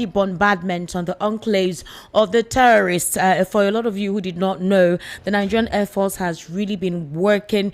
bombardment on the enclaves of the terrorists. For a lot of you who did not know, the Nigerian Air Force has really been working,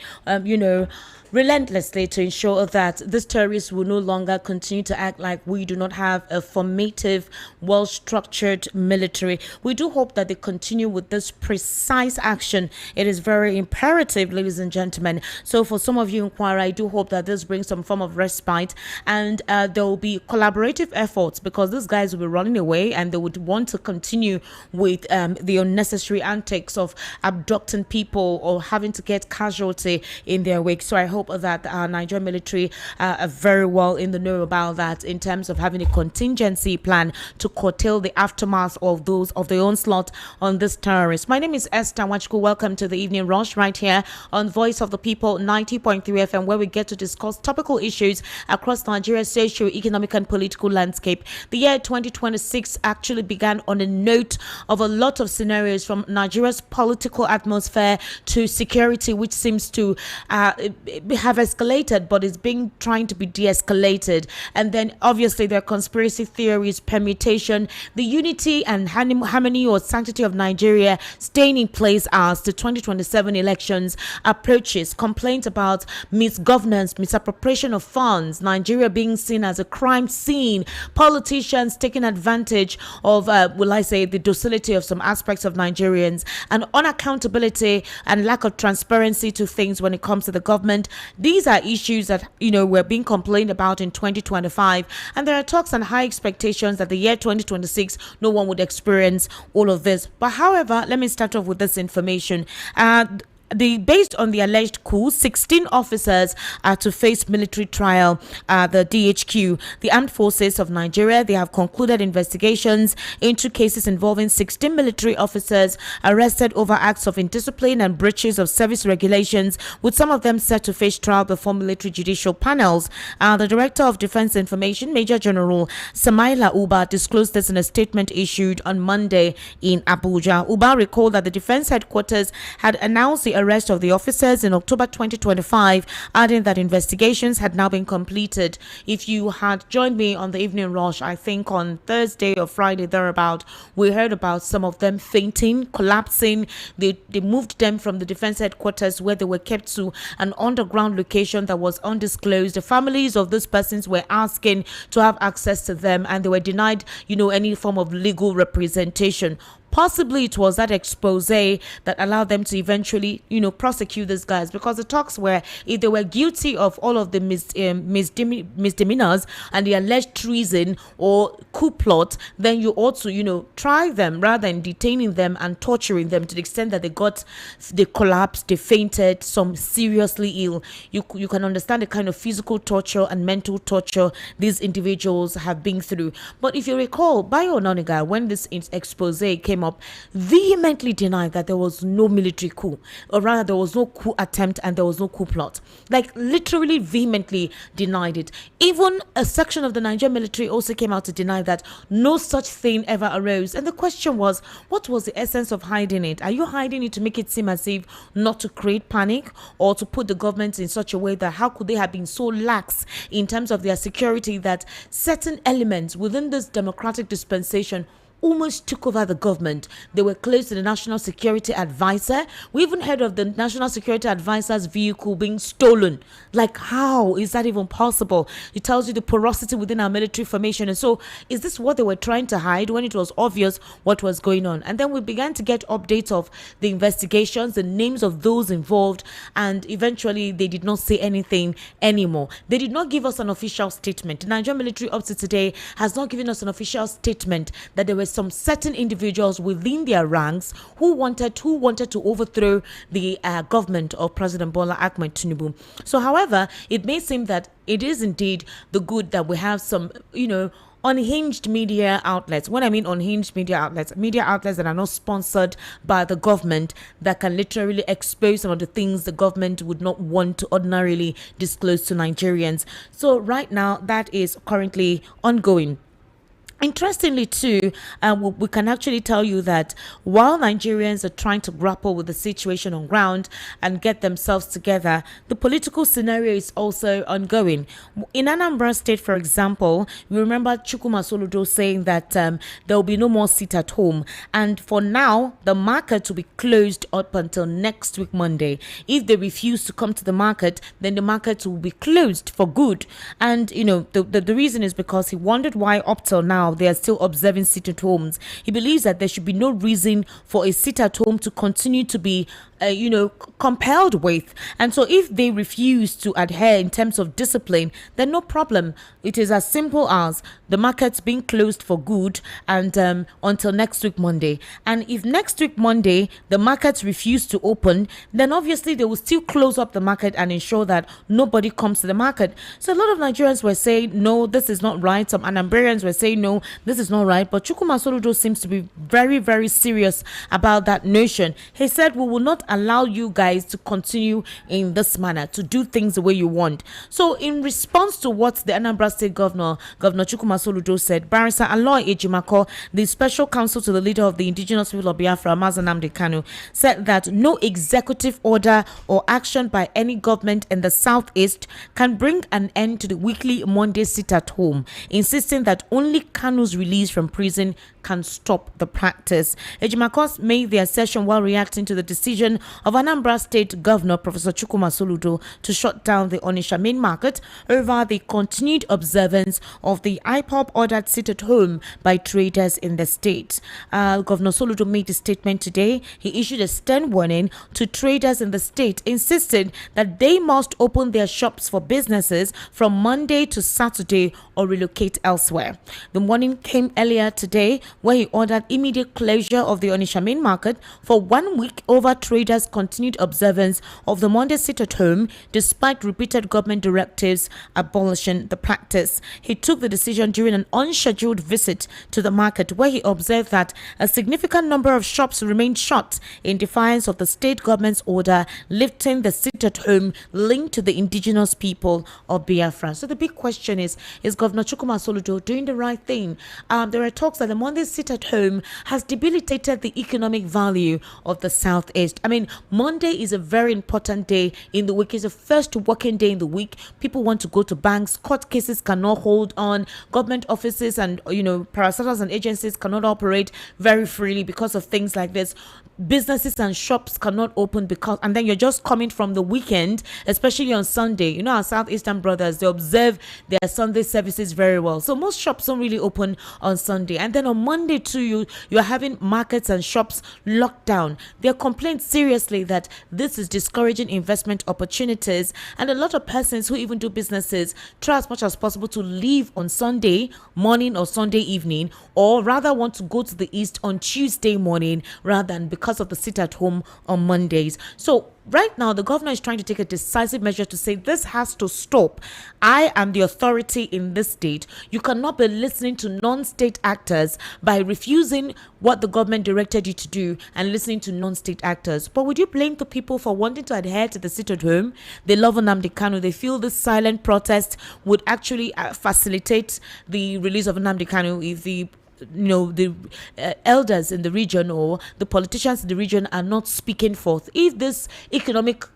relentlessly to ensure that these terrorists will no longer continue to act like we do not have a formative, well-structured military. We do hope that they continue with this precise action. It is very imperative, ladies and gentlemen. So for some of you in Kwara, I do hope that this brings some form of respite, and there will be collaborative efforts, because these guys will be running away and they would want to continue with the unnecessary antics of abducting people or having to get casualty in their wake. So I hope that our Nigerian military are very well in the know about that, in terms of having a contingency plan to curtail the aftermath of the onslaught on this terrorist. My name is Esther Wachku. Welcome to the Evening Rush right here on Voice of the People 90.3 FM, where we get to discuss topical issues across Nigeria's socio-economic and political landscape. The year 2026 actually began on a note of a lot of scenarios, from Nigeria's political atmosphere to security, which seems to have escalated but is being trying to be de-escalated. And then obviously there are conspiracy theories, permutation, the unity and harmony or sanctity of Nigeria staying in place as the 2027 elections approaches, complaints about misgovernance, misappropriation of funds, Nigeria being seen as a crime scene, politicians taking advantage of the docility of some aspects of Nigerians, and unaccountability and lack of transparency to things when it comes to the government. These are issues that were being complained about in 2025, and there are talks and high expectations that the year 2026 no one would experience all of this. But however, let me start off with this information. Based on the alleged coup, 16 officers are to face military trial at the DHQ. The Armed Forces of Nigeria, they have concluded investigations into cases involving 16 military officers arrested over acts of indiscipline and breaches of service regulations, with some of them set to face trial before military judicial panels. The Director of Defense Information, Major General Samaila Uba, disclosed this in a statement issued on Monday in Abuja. Uba recalled that the Defense Headquarters had announced the arrest of the officers in October 2025, adding that investigations had now been completed. If you had joined me on the Evening Rush, I think on Thursday or Friday thereabout, we heard about some of them fainting, collapsing. They moved them from the Defense Headquarters, where they were kept, to an underground location that was undisclosed. The families of these persons were asking to have access to them, and they were denied any form of legal representation. Possibly it was that expose that allowed them to eventually, prosecute these guys, because the talks were, if they were guilty of all of the misdemeanors and the alleged treason or coup plot, then you ought to, try them rather than detaining them and torturing them to the extent that they collapsed, they fainted, some seriously ill. You can understand the kind of physical torture and mental torture these individuals have been through. But if you recall, Bayo Ononiga, when this expose came up, vehemently denied that there was no military coup, or rather there was no coup attempt and there was no coup plot. Like, literally vehemently denied it. Even a section of the Nigerian military also came out to deny that no such thing ever arose. And the question was, what was the essence of hiding it? Are you hiding it to make it seem as if not to create panic, or to put the government in such a way that how could they have been so lax in terms of their security that certain elements within this democratic dispensation almost took over the government? They were close to the National Security Advisor. We even heard of the National Security Advisor's vehicle being stolen. Like, how is that even possible? It tells you the porosity within our military formation. And so, is this what they were trying to hide when it was obvious what was going on? And then we began to get updates of the investigations, the names of those involved, and eventually they did not say anything anymore. They did not give us an official statement. The Nigerian military up to today has not given us an official statement that there were some certain individuals within their ranks who wanted to overthrow the government of President Bola Ahmed Tinubu. So, however, it may seem that it is indeed the good that we have some, unhinged media outlets. When I mean unhinged media outlets that are not sponsored by the government, that can literally expose some of the things the government would not want to ordinarily disclose to Nigerians. So right now, that is currently ongoing. Interestingly, too, we can actually tell you that while Nigerians are trying to grapple with the situation on ground and get themselves together, the political scenario is also ongoing. In Anambra State, for example, we remember Chukwuma Soludo saying that there will be no more sit at home. And for now, the market will be closed up until next week, Monday. If they refuse to come to the market, then the market will be closed for good. And, the reason is because he wondered why up till now they are still observing sit-at-homes. He believes that there should be no reason for a sit-at-home to continue to be compelled with. And so if they refuse to adhere in terms of discipline, then no problem. It is as simple as the markets being closed for good and until next week Monday. And if next week Monday the markets refuse to open, then obviously they will still close up the market and ensure that nobody comes to the market. So a lot of Nigerians were saying, no, this is not right. Some Anambrians were saying, no, this is not right. But Chukwuma Soludo seems to be very, very serious about that notion. He said, we will not allow you guys to continue in this manner, to do things the way you want. So in response to what the Anambra State Governor Chukwuma Soludo said, Barrister Aloy Ejimako, the special counsel to the leader of the indigenous people of Biafra, Mazi Nnamdi Kanu, said that no executive order or action by any government in the southeast can bring an end to the weekly Monday sit at home, insisting that only Kanu's release from prison can stop the practice. Ejimakos made the assertion while reacting to the decision of Anambra State Governor Professor Chukwuma Soludo to shut down the Onitsha main market over the continued observance of the IPOB ordered sit at home by traders in the state. Governor Soludo made a statement today. He issued a stern warning to traders in the state, insisting that they must open their shops for businesses from Monday to Saturday or relocate elsewhere. The warning came earlier today, where he ordered immediate closure of the Onitsha main market for 1 week over traders' continued observance of the Monday sit at home despite repeated government directives abolishing the practice. He took the decision during an unscheduled visit to the market, where he observed that a significant number of shops remained shut in defiance of the state government's order lifting the sit at home linked to the indigenous people of Biafra. So the big question is Governor Chukwuma Soludo doing the right thing? There are talks that the Monday sit at home has debilitated the economic value of the southeast. I mean, Monday is a very important day in the week. It's the first working day in the week. People want to go to banks. Court cases cannot hold on. Government offices and parastatals and agencies cannot operate very freely because of things like this. Businesses and shops cannot open and then you're just coming from the weekend, especially on Sunday. Our southeastern brothers, they observe their Sunday services very well. So most shops don't really open on Sunday. And then on Monday too, you're having markets and shops locked down. They're complaining seriously that this is discouraging investment opportunities. And a lot of persons who even do businesses try as much as possible to leave on Sunday morning or Sunday evening, or rather want to go to the east on Tuesday morning rather than because of the sit at home on Mondays. So right now, the governor is trying to take a decisive measure to say this has to stop. I am the authority in this state. You cannot be listening to non-state actors by refusing what the government directed you to do and listening to non-state actors. But would you blame the people for wanting to adhere to the sit at home? They love Nnamdi Kanu. They feel this silent protest would actually facilitate the release of Nnamdi Kanu if the elders in the region or the politicians in the region are not speaking forth. If this economic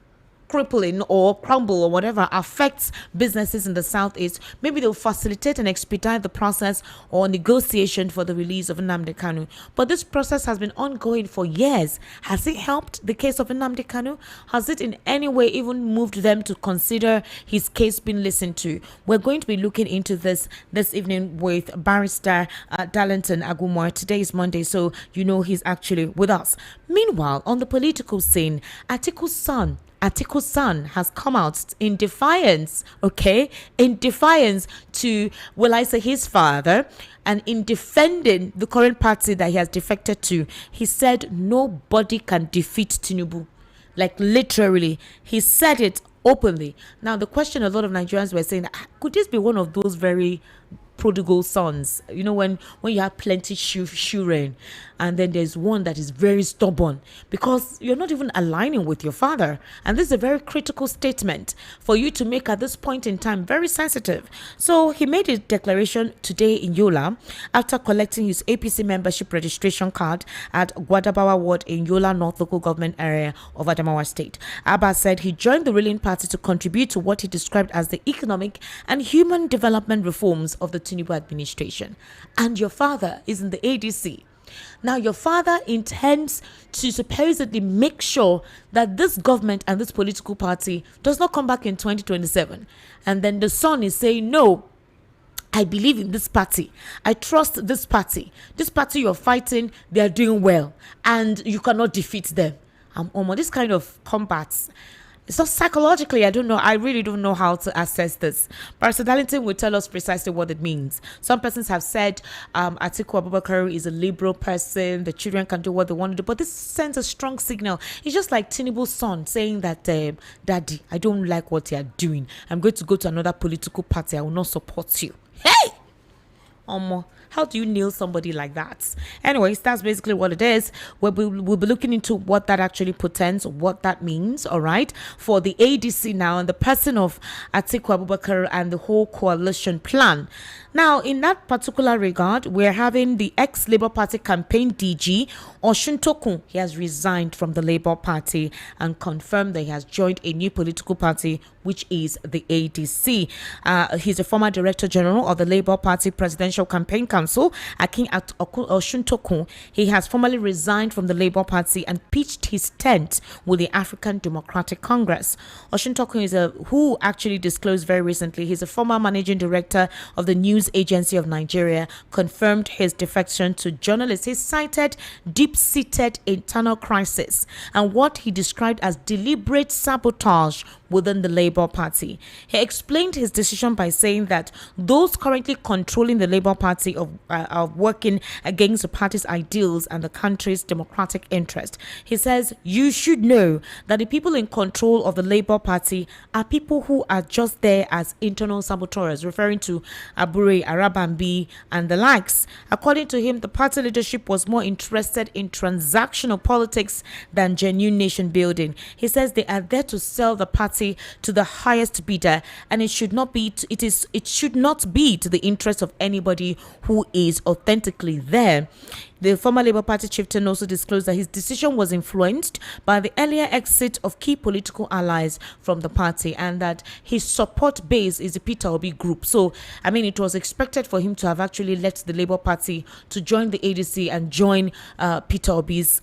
crippling or crumble or whatever affects businesses in the southeast, maybe they'll facilitate and expedite the process or negotiation for the release of Nnamdi Kanu. But this process has been ongoing for years. Has it helped the case of Nnamdi Kanu? Has it in any way even moved them to consider his case being listened to? We're going to be looking into this evening with Barrister Darlington Agumor. Today is Monday, so he's actually with us. Meanwhile, on the political scene, Atiku's son has come out in defiance, to, will I say, his father, and in defending the current party that he has defected to. He said nobody can defeat Tinubu. Like literally, he said it openly. Now, the question a lot of Nigerians were saying, could this be one of those very prodigal sons. You know, when you have plenty children, and then there's one that is very stubborn because you're not even aligning with your father. And this is a very critical statement for you to make at this point in time, very sensitive. So he made a declaration today in Yola after collecting his APC membership registration card at Gwadabawa Ward in Yola North local government area of Adamawa State. Abba said he joined the ruling party to contribute to what he described as the economic and human development reforms of the Tinubu administration. And your father is in the ADC. Now, your father intends to supposedly make sure that this government and this political party does not come back in 2027. And then the son is saying, no, I believe in this party. I trust this party. This party you're fighting, they are doing well. And you cannot defeat them. This kind of combats. So psychologically, I don't know. I really don't know how to assess this. Barrister Darlington will tell us precisely what it means. Some persons have said Atiku Abubakar is a liberal person. The children can do what they want to do. But this sends a strong signal. It's just like Tinubu's son saying that, Daddy, I don't like what you're doing. I'm going to go to another political party. I will not support you. Hey! How do you nail somebody like that? Anyways, that's basically what it is. We'll be looking into what that actually portends, what that means, all right, for the ADC now and the person of Atiku Abubakar and the whole coalition plan. Now, in that particular regard, we're having the ex-Labour Party campaign DG, Osuntokun. He has resigned from the Labour Party and confirmed that he has joined a new political party, which is the ADC. He's a former Director General of the Labour Party Presidential Campaign Council, Akin Osuntokun. He has formally resigned from the Labour Party and pitched his tent with the African Democratic Congress. Osuntokun is who actually disclosed very recently. He's a former Managing Director of the News Agency of Nigeria, confirmed his defection to journalists. He cited deep-seated internal crisis and what he described as deliberate sabotage within the Labour Party. He explained his decision by saying that those currently controlling the Labour Party are working against the party's ideals and the country's democratic interest. He says, you should know that the people in control of the Labour Party are people who are just there as internal saboteurs, referring to Abure, Arabambi, and the likes. According to him, the party leadership was more interested in transactional politics than genuine nation building. He says they are there to sell the party to the highest bidder, and it should not be it should not be to the interest of anybody who is authentically there. The former Labour Party chieftain also disclosed that his decision was influenced by the earlier exit of key political allies from the party and that his support base is the Peter Obi group. So, I mean, it was expected for him to have actually left the Labour Party to join the ADC and join Peter Obi's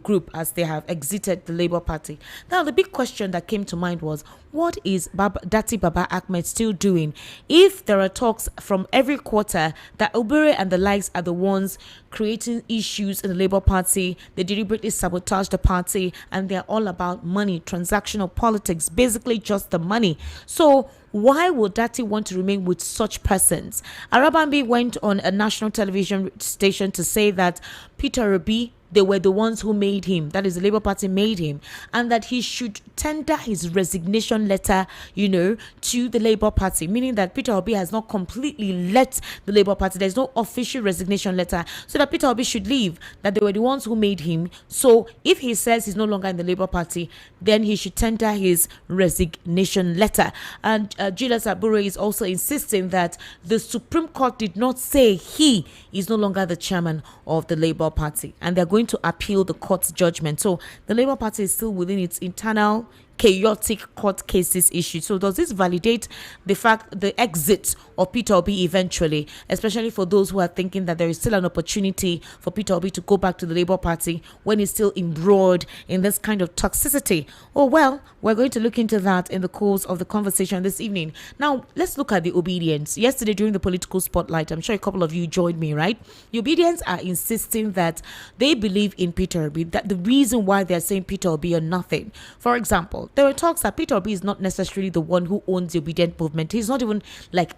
group as they have exited the Labour Party. Now, the big question that came to mind was, what is Dati Baba Ahmed still doing if there are talks from every quarter that Obere and the likes are the ones creating issues in the Labour Party? They deliberately sabotage the party and they're all about money, transactional politics, basically just the money. So why would Dati want to remain with such persons? Arabambi went on a national television station to say that Peter Obi, they were the ones who made him, that is the Labour Party made him, and that he should tender his resignation letter, to the Labour Party, meaning that Peter Obi has not completely left the Labour Party. There's no official resignation letter, so that Peter Obi should leave, that they were the ones who made him. So if he says he's no longer in the Labour Party, then he should tender his resignation letter. And Julius Abure is also insisting that the Supreme Court did not say he is no longer the chairman of the Labour Party, and they're going to appeal the court's judgment. So the Labour Party is still within its internal chaotic court cases issued. So does this validate the exit of Peter Obi eventually, especially for those who are thinking that there is still an opportunity for Peter Obi to go back to the Labour Party when he's still embroiled in this kind of toxicity? Oh, well, we're going to look into that in the course of the conversation this evening. Now, let's look at the obedience. Yesterday during the political spotlight, I'm sure a couple of you joined me, right? The obedience are insisting that they believe in Peter Obi, that the reason why they're saying Peter Obi or nothing. For example, there were talks that Peter Obi is not necessarily the one who owns the obedient movement. He's not even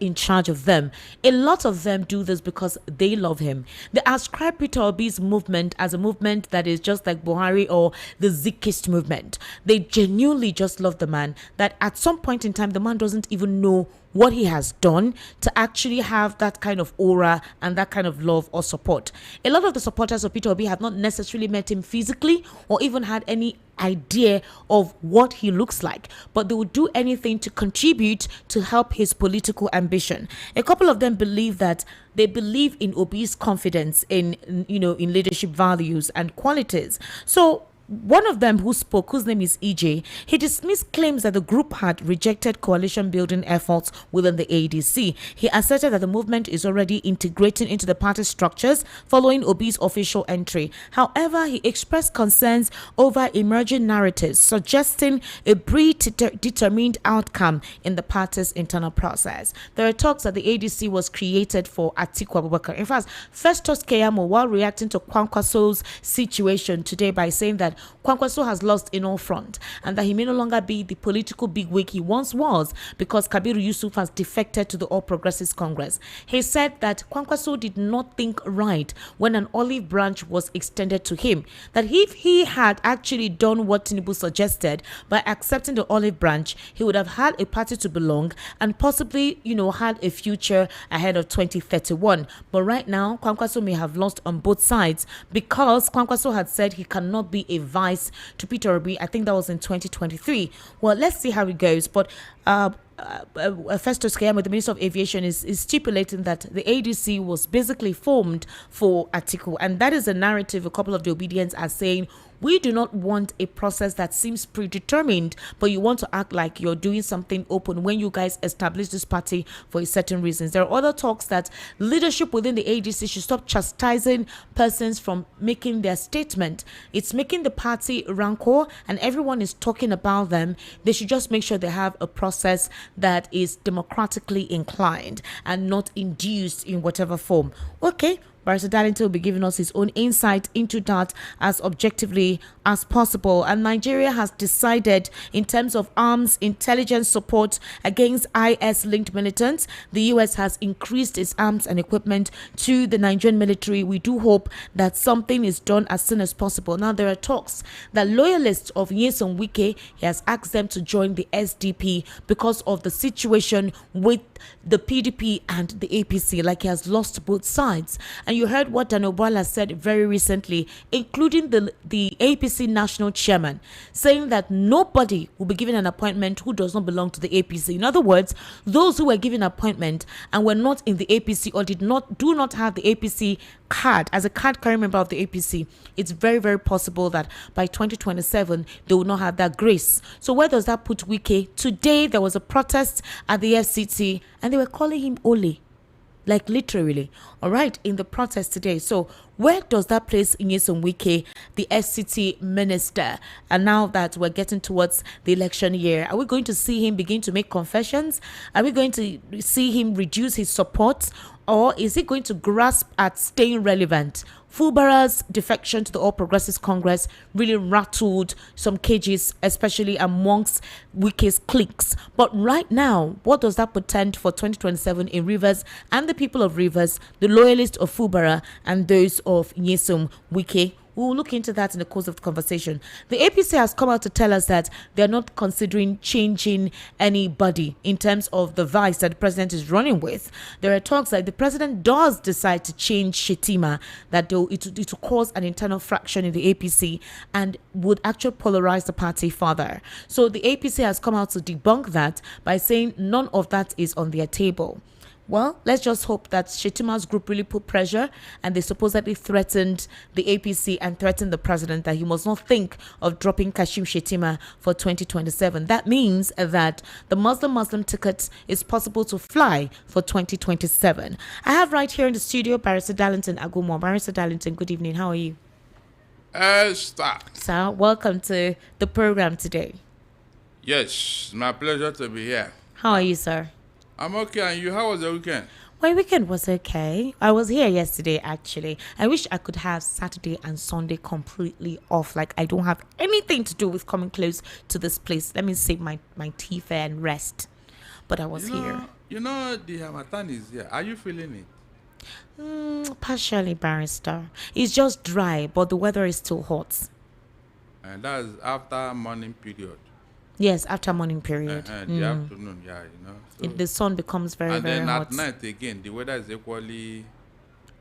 in charge of them. A lot of them do this because they love him. They ascribe Peter Obi's movement as a movement that is just like Buhari or the Zikist movement. They genuinely just love the man, that at some point in time, the man doesn't even know what he has done to actually have that kind of aura and that kind of love or support. A lot of the supporters of Peter Obi have not necessarily met him physically or even had any idea of what he looks like, but they would do anything to contribute to help his political ambition. A couple of them believe that they believe in Obi's confidence in in leadership values and qualities. So one of them who spoke, whose name is EJ, he dismissed claims that the group had rejected coalition building efforts within the ADC. He asserted that the movement is already integrating into the party structures following Obi's official entry. However, he expressed concerns over emerging narratives suggesting a predetermined outcome in the party's internal process. There are talks that the ADC was created for Atiku Abubakar. In fact, Festus Keyamo, while reacting to Kwankwaso's situation today by saying that Kwankwaso has lost in all front and that he may no longer be the political bigwig he once was because Kabiru Yusuf has defected to the All Progressives Congress. He said that Kwankwaso did not think right when an olive branch was extended to him, that if he had actually done what Tinubu suggested by accepting the olive branch, he would have had a party to belong and possibly, had a future ahead of 2031. But right now, Kwankwaso may have lost on both sides because Kwankwaso had said he cannot be a vice to Peter Obi. I think that was in 2023. Well, let's see how it goes. But Festus Keyamo, the Minister of Aviation, is stipulating that the ADC was basically formed for Atiku. And that is a narrative a couple of the obedients are saying. We do not want a process that seems predetermined, but you want to act like you're doing something open when you guys establish this party for certain reasons. There are other talks that leadership within the ADC should stop chastising persons from making their statement. It's making the party rancor and everyone is talking about them. They should just make sure they have a process that is democratically inclined and not induced in whatever form. Okay. Barrister Darlington will be giving us his own insight into that as objectively as possible. And Nigeria has decided in terms of arms intelligence support against IS-linked militants, the US has increased its arms and equipment to the Nigerian military. We do hope that something is done as soon as possible. Now, there are talks that loyalists of Nyesom Wike, he has asked them to join the SDP because of the situation with the PDP and the APC, like he has lost both sides. And you heard what Dan Obala said very recently, including the APC national chairman, saying that nobody will be given an appointment who does not belong to the APC. In other words, those who were given appointment and were not in the APC or do not have the APC card as a card carrying member of the APC, it's very, very possible that by 2027 they will not have that grace. So where does that put Wike? Today there was a protest at the FCT and they were calling him Ole. Like literally, all right, in the protest today. So where does that place Nyesom Wike, the FCT minister? And now that we're getting towards the election year, are we going to see him begin to make confessions? Are we going to see him reduce his support? Or is he going to grasp at staying relevant? Fubara's defection to the All Progressives Congress really rattled some cages, especially amongst Wike's cliques. But right now, what does that portend for 2027 in Rivers and the people of Rivers, the loyalists of Fubara and those of Nyesom Wike? We will look into that in the course of the conversation. The APC has come out to tell us that they're not considering changing anybody in terms of the vice that the president is running with. There are talks that the president does decide to change Shetima, that it will cause an internal fraction in the APC and would actually polarize the party further. So the APC has come out to debunk that by saying none of that is on their table. Well, let's just hope that Shetima's group really put pressure and they supposedly threatened the APC and threatened the president that he must not think of dropping Kashim Shetima for 2027. That means that the Muslim ticket is possible to fly for 2027. I have right here in the studio Barrister Darlington Agumo. Barrister Darlington, good evening. How are you? Sir, welcome to the program today. Yes, my pleasure to be here. How are you, sir? I'm okay, and you? How was the weekend? My weekend was okay. I was here yesterday, actually. I wish I could have Saturday and Sunday completely off. Like, I don't have anything to do with coming close to this place. Let me save my teeth and rest. But I was here. You know, the Hamatan is here. Are you feeling it? Partially, Barrister. It's just dry, but the weather is still hot. And that's after morning period. Yes, after morning period. The afternoon, yeah, you know. So, If the sun becomes very, very hot. And then at night again, the weather is equally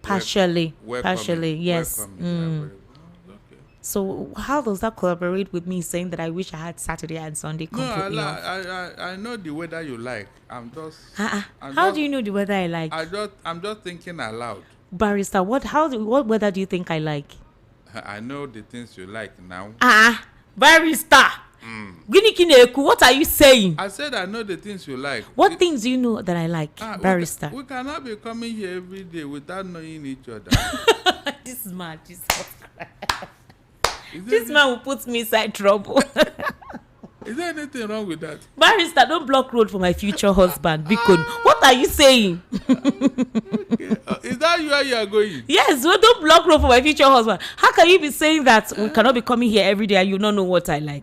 Partially, welcoming. yes. Welcoming, okay. So how does that collaborate with me saying that I wish I had Saturday and Sunday completely off? I know the weather you like. How do you know the weather I like? I'm just thinking aloud. Barrister, what weather do you think I like? I know the things you like now. Barrister. What are you saying? I said I know the things you like. What things do you know that I like, Barrister? We cannot be coming here every day without knowing each other. This man, this man will put me inside trouble. Is there anything wrong with that? Barrister, don't block road for my future husband, Bikon. What are you saying? Okay. Is that where you are going? Yes, well, don't block road for my future husband. How can you be saying that we cannot be coming here every day and you don't know what I like?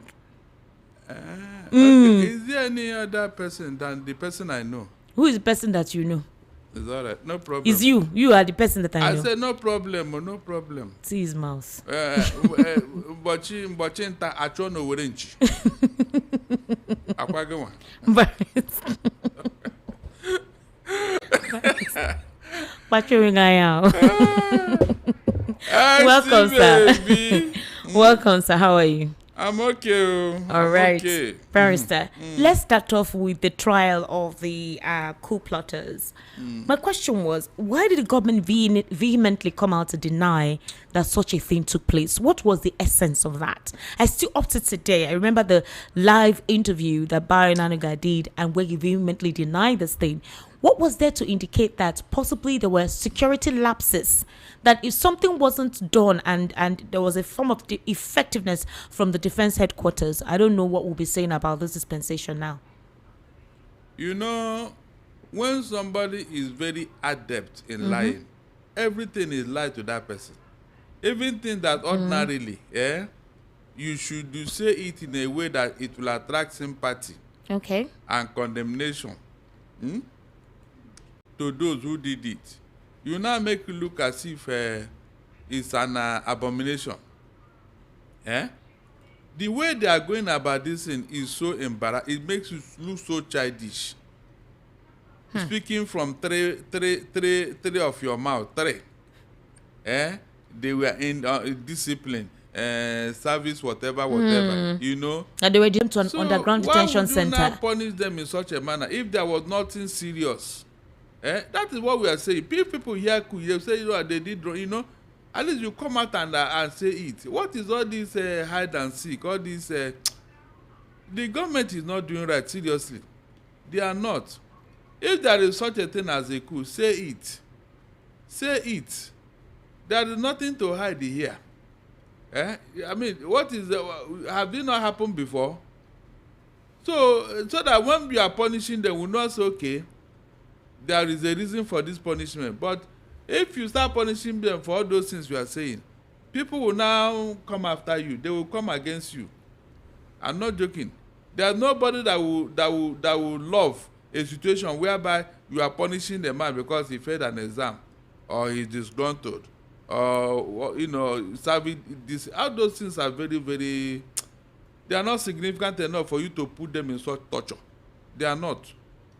Okay. Is there any other person than the person I know? Who is the person that you know? It's all right, no problem. It's you. You are the person that I know. I said no problem, no problem. See his mouth. But I don't know where inch. Welcome, sir. Welcome, sir. How are you? I'm okay. All right. Okay. Barrister, let's start off with the trial of the coup plotters. My question was, why did the government vehemently come out to deny that such a thing took place? What was the essence of that? I still up to today. I remember the live interview that Barry Nanuga did and where he vehemently denied this thing. What was there to indicate that possibly there were security lapses, that if something wasn't done and there was a form of effectiveness from the defense headquarters, I don't know what we'll be saying about this dispensation now. You know, when somebody is very adept in lying, everything is lie to that person. Even things that ordinarily, you should say it in a way that it will attract sympathy and condemnation. To those who did it, you now make it look as if it's an abomination. The way they are going about this thing is so embarrassing. It makes you look so childish. Speaking from three of your mouth, three. They were in discipline, service, whatever, you know. And they were due to an underground detention center. Why would you not punish them in such a manner if there was nothing serious? That is what we are saying. People here could say, they did wrong, you know. At least you come out and say it. What is all this hide and seek? All this, the government is not doing right, seriously. They are not. If there is such a thing as a coup, say it. Say it. There is nothing to hide here. I mean, what is have this not happened before? So that when we are punishing them, we know it's okay. There is a reason for this punishment. But if you start punishing them for all those things you are saying, people will now come after you. They will come against you. I'm not joking. There's nobody that will love a situation whereby you are punishing the man because he failed an exam or he's disgruntled or serving this. All those things are very, very, they are not significant enough for you to put them in such torture. They are not.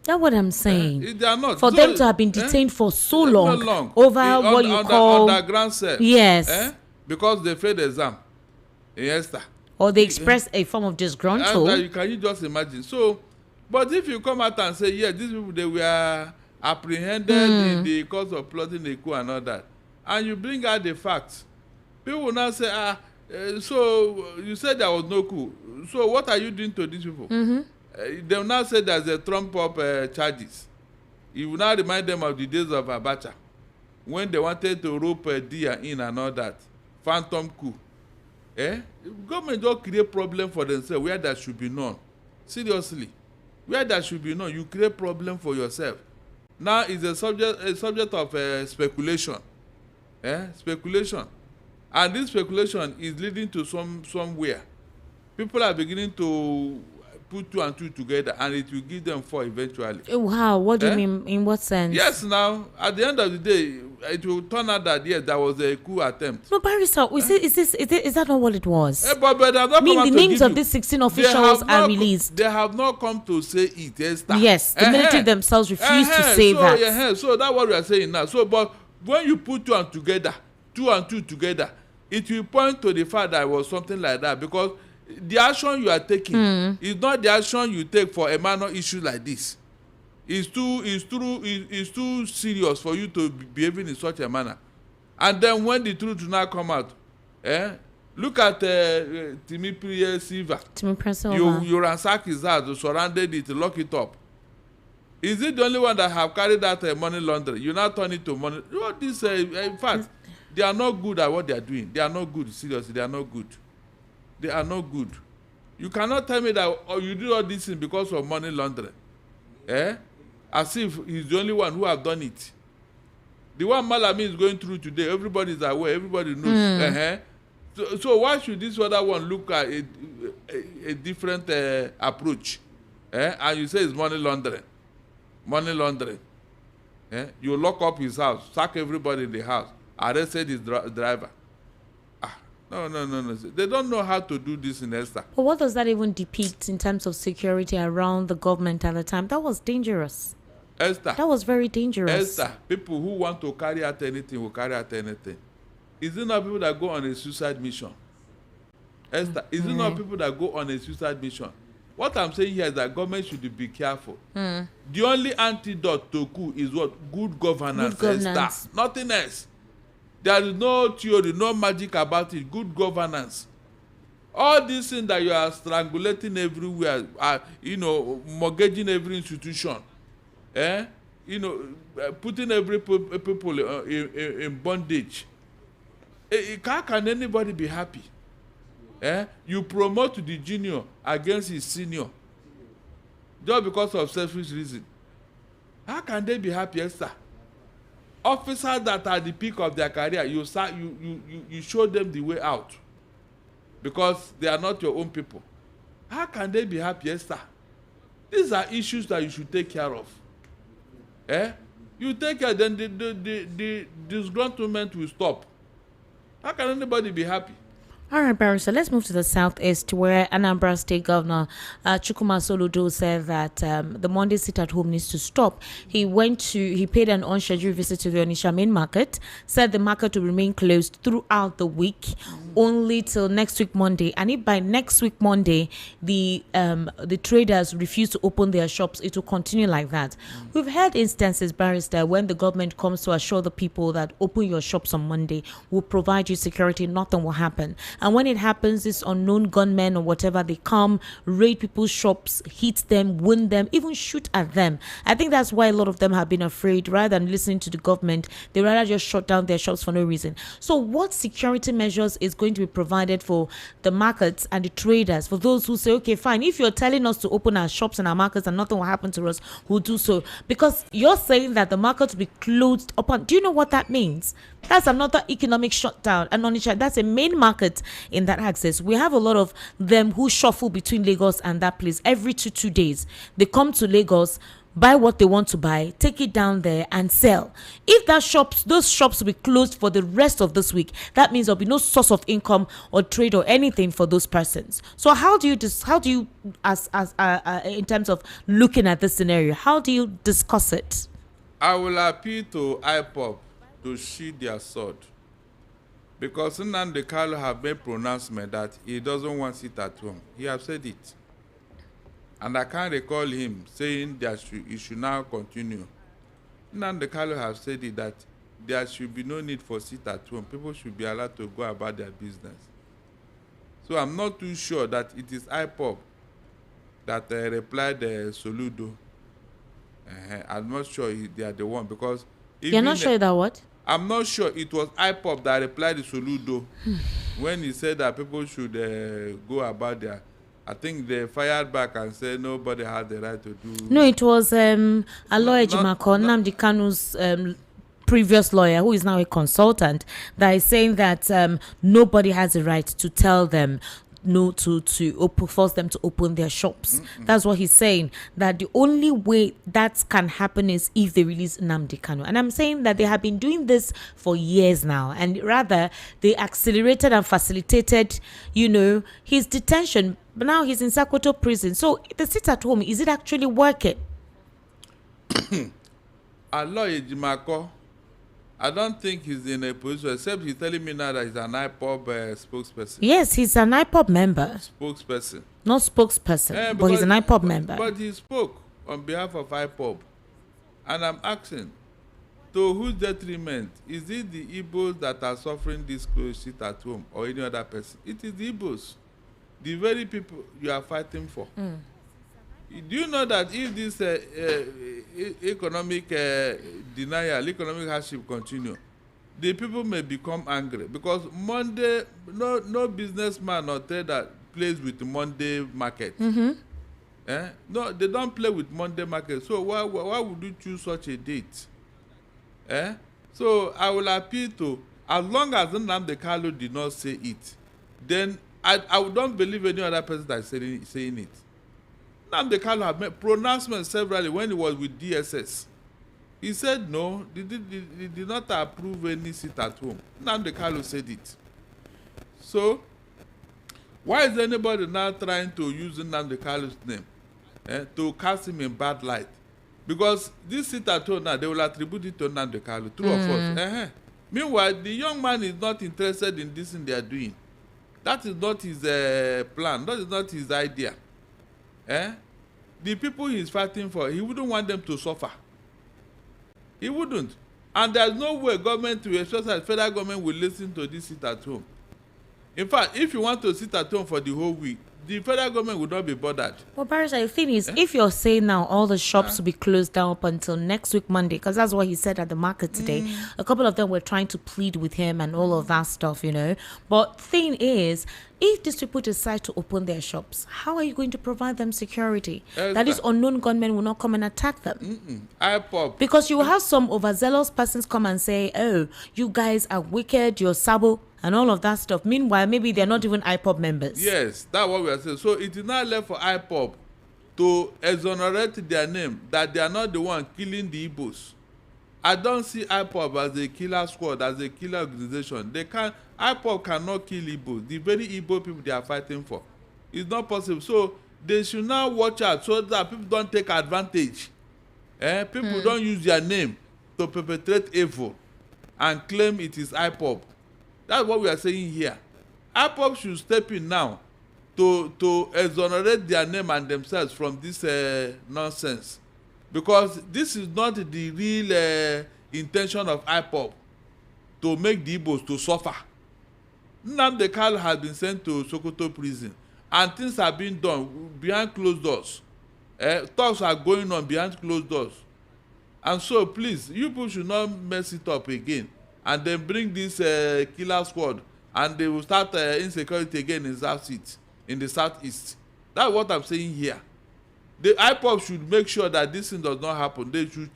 That's what I'm saying. They are not. For them to have been detained for so long over what you call underground cell. Yes. Because they failed the exam. Yes, sir. Or they express a form of disgruntled. Can you just imagine? So, but if you come out and say, yeah, these people, they were apprehended in the course of plotting a coup and all that, and you bring out the facts, people will now say, so you said there was no coup. So what are you doing to these people? They will now say there's a trump-up charges. You will now remind them of the days of Abacha, when they wanted to rope Dia in and all that. Phantom coup. Government don't create problem for themselves where there should be none. Seriously. Where there should be none, you create problem for yourself. Now it's a subject of speculation. Speculation. And this speculation is leading to somewhere. People are beginning to put 2 and 2 together, and it will give them 4 eventually. Wow, what do you mean? In what sense? Yes, now at the end of the day, it will turn out that yes, there was a coup attempt. No, barrister, is that not what it was? But they have not I mean, the names of these 16 officials are released. They have not come to say it, Esther. Yes, the military themselves refuse to say that. So that's what we are saying now. So, but when you put 2 and 2 together, it will point to the fact that it was something like that, because the action you are taking is not the action you take for a minor issue like this. It's too serious for you to be behaving in such a manner. And then when the truth will now come out, look at Tinubu Silva. You ransack his house, you surrounded it, lock it up. Is it the only one that have carried that money laundering? You now turn it to money. What this? In fact, they are not good at what they are doing. They are not good. Seriously, they are not good. They are not good. You cannot tell me that you do all these things because of money laundering. As if he's the only one who have done it. The one Malami is going through today, everybody is aware, everybody knows. So why should this other one look at a different approach? And you say it's money laundering. Money laundering. You lock up his house, sack everybody in the house, arrested his driver. No. They don't know how to do this in Esther. But what does that even depict in terms of security around the government at the time? That was dangerous. Esther. That was very dangerous. Esther, people who want to carry out anything will carry out anything. Is it not people that go on a suicide mission? Esther, is it not people that go on a suicide mission? What I'm saying here is that government should be careful. The only antidote to coup is what? Good governance. Good governance. Esther. Nothing else. There is no theory, no magic about it. Good governance. All these things that you are strangulating everywhere, mortgaging every institution, putting every people in bondage. How can anybody be happy? You promote the junior against his senior just because of selfish reason. How can they be happy, Esther? Officers that are at the peak of their career, you show them the way out because they are not your own people. How can they be happy, Esther? These are issues that you should take care of. You take care, then the disgruntlement will stop. How can anybody be happy? All right, Barrister, let's move to the southeast, where Anambra State Governor Chukwuma Soludo said that the Monday sit-at-home needs to stop. He paid an unscheduled visit to the Onitsha main market, said the market will remain closed throughout the week, only till next week Monday. And if by next week Monday, the traders refuse to open their shops, it will continue like that. We've had instances, Barrister, when the government comes to assure the people that open your shops on Monday, we'll provide you security, nothing will happen. And when it happens, this unknown gunmen or whatever, they come, raid people's shops, hit them, wound them, even shoot at them. I think that's why a lot of them have been afraid. Rather than listening to the government, they rather just shut down their shops for no reason. So what security measures is going to be provided for the markets and the traders, for those who say, okay, fine, if you're telling us to open our shops and our markets and nothing will happen to us, we'll do so? Because you're saying that the market will be closed upon. Do you know what that means? That's another economic shutdown. And Onitsha, that's a main market in that axis. We have a lot of them who shuffle between Lagos and that place every 2 days. They come to Lagos, buy what they want to buy, take it down there and sell. If those shops will be closed for the rest of this week, that means there'll be no source of income or trade or anything for those persons. So how do you as in terms of looking at this scenario, how do you discuss it? I will appeal to IPOB to sheathe their sword, because Nnamdi Kanu have made pronouncement that he doesn't want sit at home. He have said it, and I can't recall him saying that he should now continue. Nnamdi Kanu have said it, that there should be no need for sit at home. People should be allowed to go about their business. So I'm not too sure that it is IPOB that replied Soludo. I'm not sure they are the one, because you're not sure that what? I'm not sure it was IPOB that replied to Soludo when he said that people should go about their. I think they fired back and said nobody had the right to do. No, it was Aloy Ejimako, Nnamdi Kanu's previous lawyer, who is now a consultant, that is saying that nobody has the right to tell them know to force them to open their shops. That's what he's saying, that the only way that can happen is if they release Nnamdi Kanu. And I'm saying that they have been doing this for years now, and rather they accelerated and facilitated, his detention. But now he's in Sokoto prison. So the sit at home, is it actually working? Allah Ejimako, I don't think he's in a position, except he's telling me now that he's an IPOB spokesperson. Yes, he's an IPOB member. Spokesperson. Not spokesperson, but he's an IPOB member. But he spoke on behalf of IPOB. And I'm asking, to whose detriment? Is it the Igbos that are suffering this close sit at home, or any other person? It is the Igbos, the very people you are fighting for. Do you know that if this economic denial, economic hardship continue, the people may become angry? Because Monday, no businessman or trader plays with Monday market. No, they don't play with Monday market. So why would you choose such a date? So I will appeal to, as long as Nnamdi Kanu did not say it, then I don't believe any other person that is saying it. Nnamdi Kanu have made pronouncements severally when he was with DSS. He said no, he did not approve any sit at home. Nnamdi Kanu said it. So why is anybody now trying to use Nnamdi Kanu's name to cast him in bad light? Because this sit at home now, they will attribute it to Nnamdi Kanu, true or false. Meanwhile, the young man is not interested in this thing they are doing. That is not his plan. That is not his idea. The people he is fighting for, he wouldn't want them to suffer. He wouldn't. And there's no way government, especially federal government, will listen to this sit at home. In fact, if you want to sit at home for the whole week, the federal government would not be bothered. Well, Barrister, the thing is, if you're saying now all the shops will be closed down up until next week, Monday, because that's what he said at the market today, a couple of them were trying to plead with him and all of that stuff, But thing is, if these people decide to open their shops, how are you going to provide them security? That is, unknown gunmen will not come and attack them. Because you will have some overzealous persons come and say, oh, you guys are wicked, you're sabo, and all of that stuff. Meanwhile, maybe they're not even IPOB members. Yes, that's what we are saying. So it is not left for IPOB to exonerate their name, that they are not the one killing the Igbos. I don't see IPOB as a killer squad, as a killer organization. IPOB cannot kill Igbos, the very Igbo people they are fighting for. It's not possible. So they should now watch out so that people don't take advantage. People don't use their name to perpetrate evil and claim it is IPOB. That's what we are saying here. IPOB should step in now to exonerate their name and themselves from this nonsense. Because this is not the real intention of IPOB, to make the Igbos to suffer. Nnamdi Kanu has been sent to Sokoto prison, and things are being done behind closed doors. Talks are going on behind closed doors. And so please, you people should not mess it up again and then bring this killer squad, and they will start insecurity again in the southeast. That's what I'm saying here. The IPOB should make sure that this thing does not happen. They should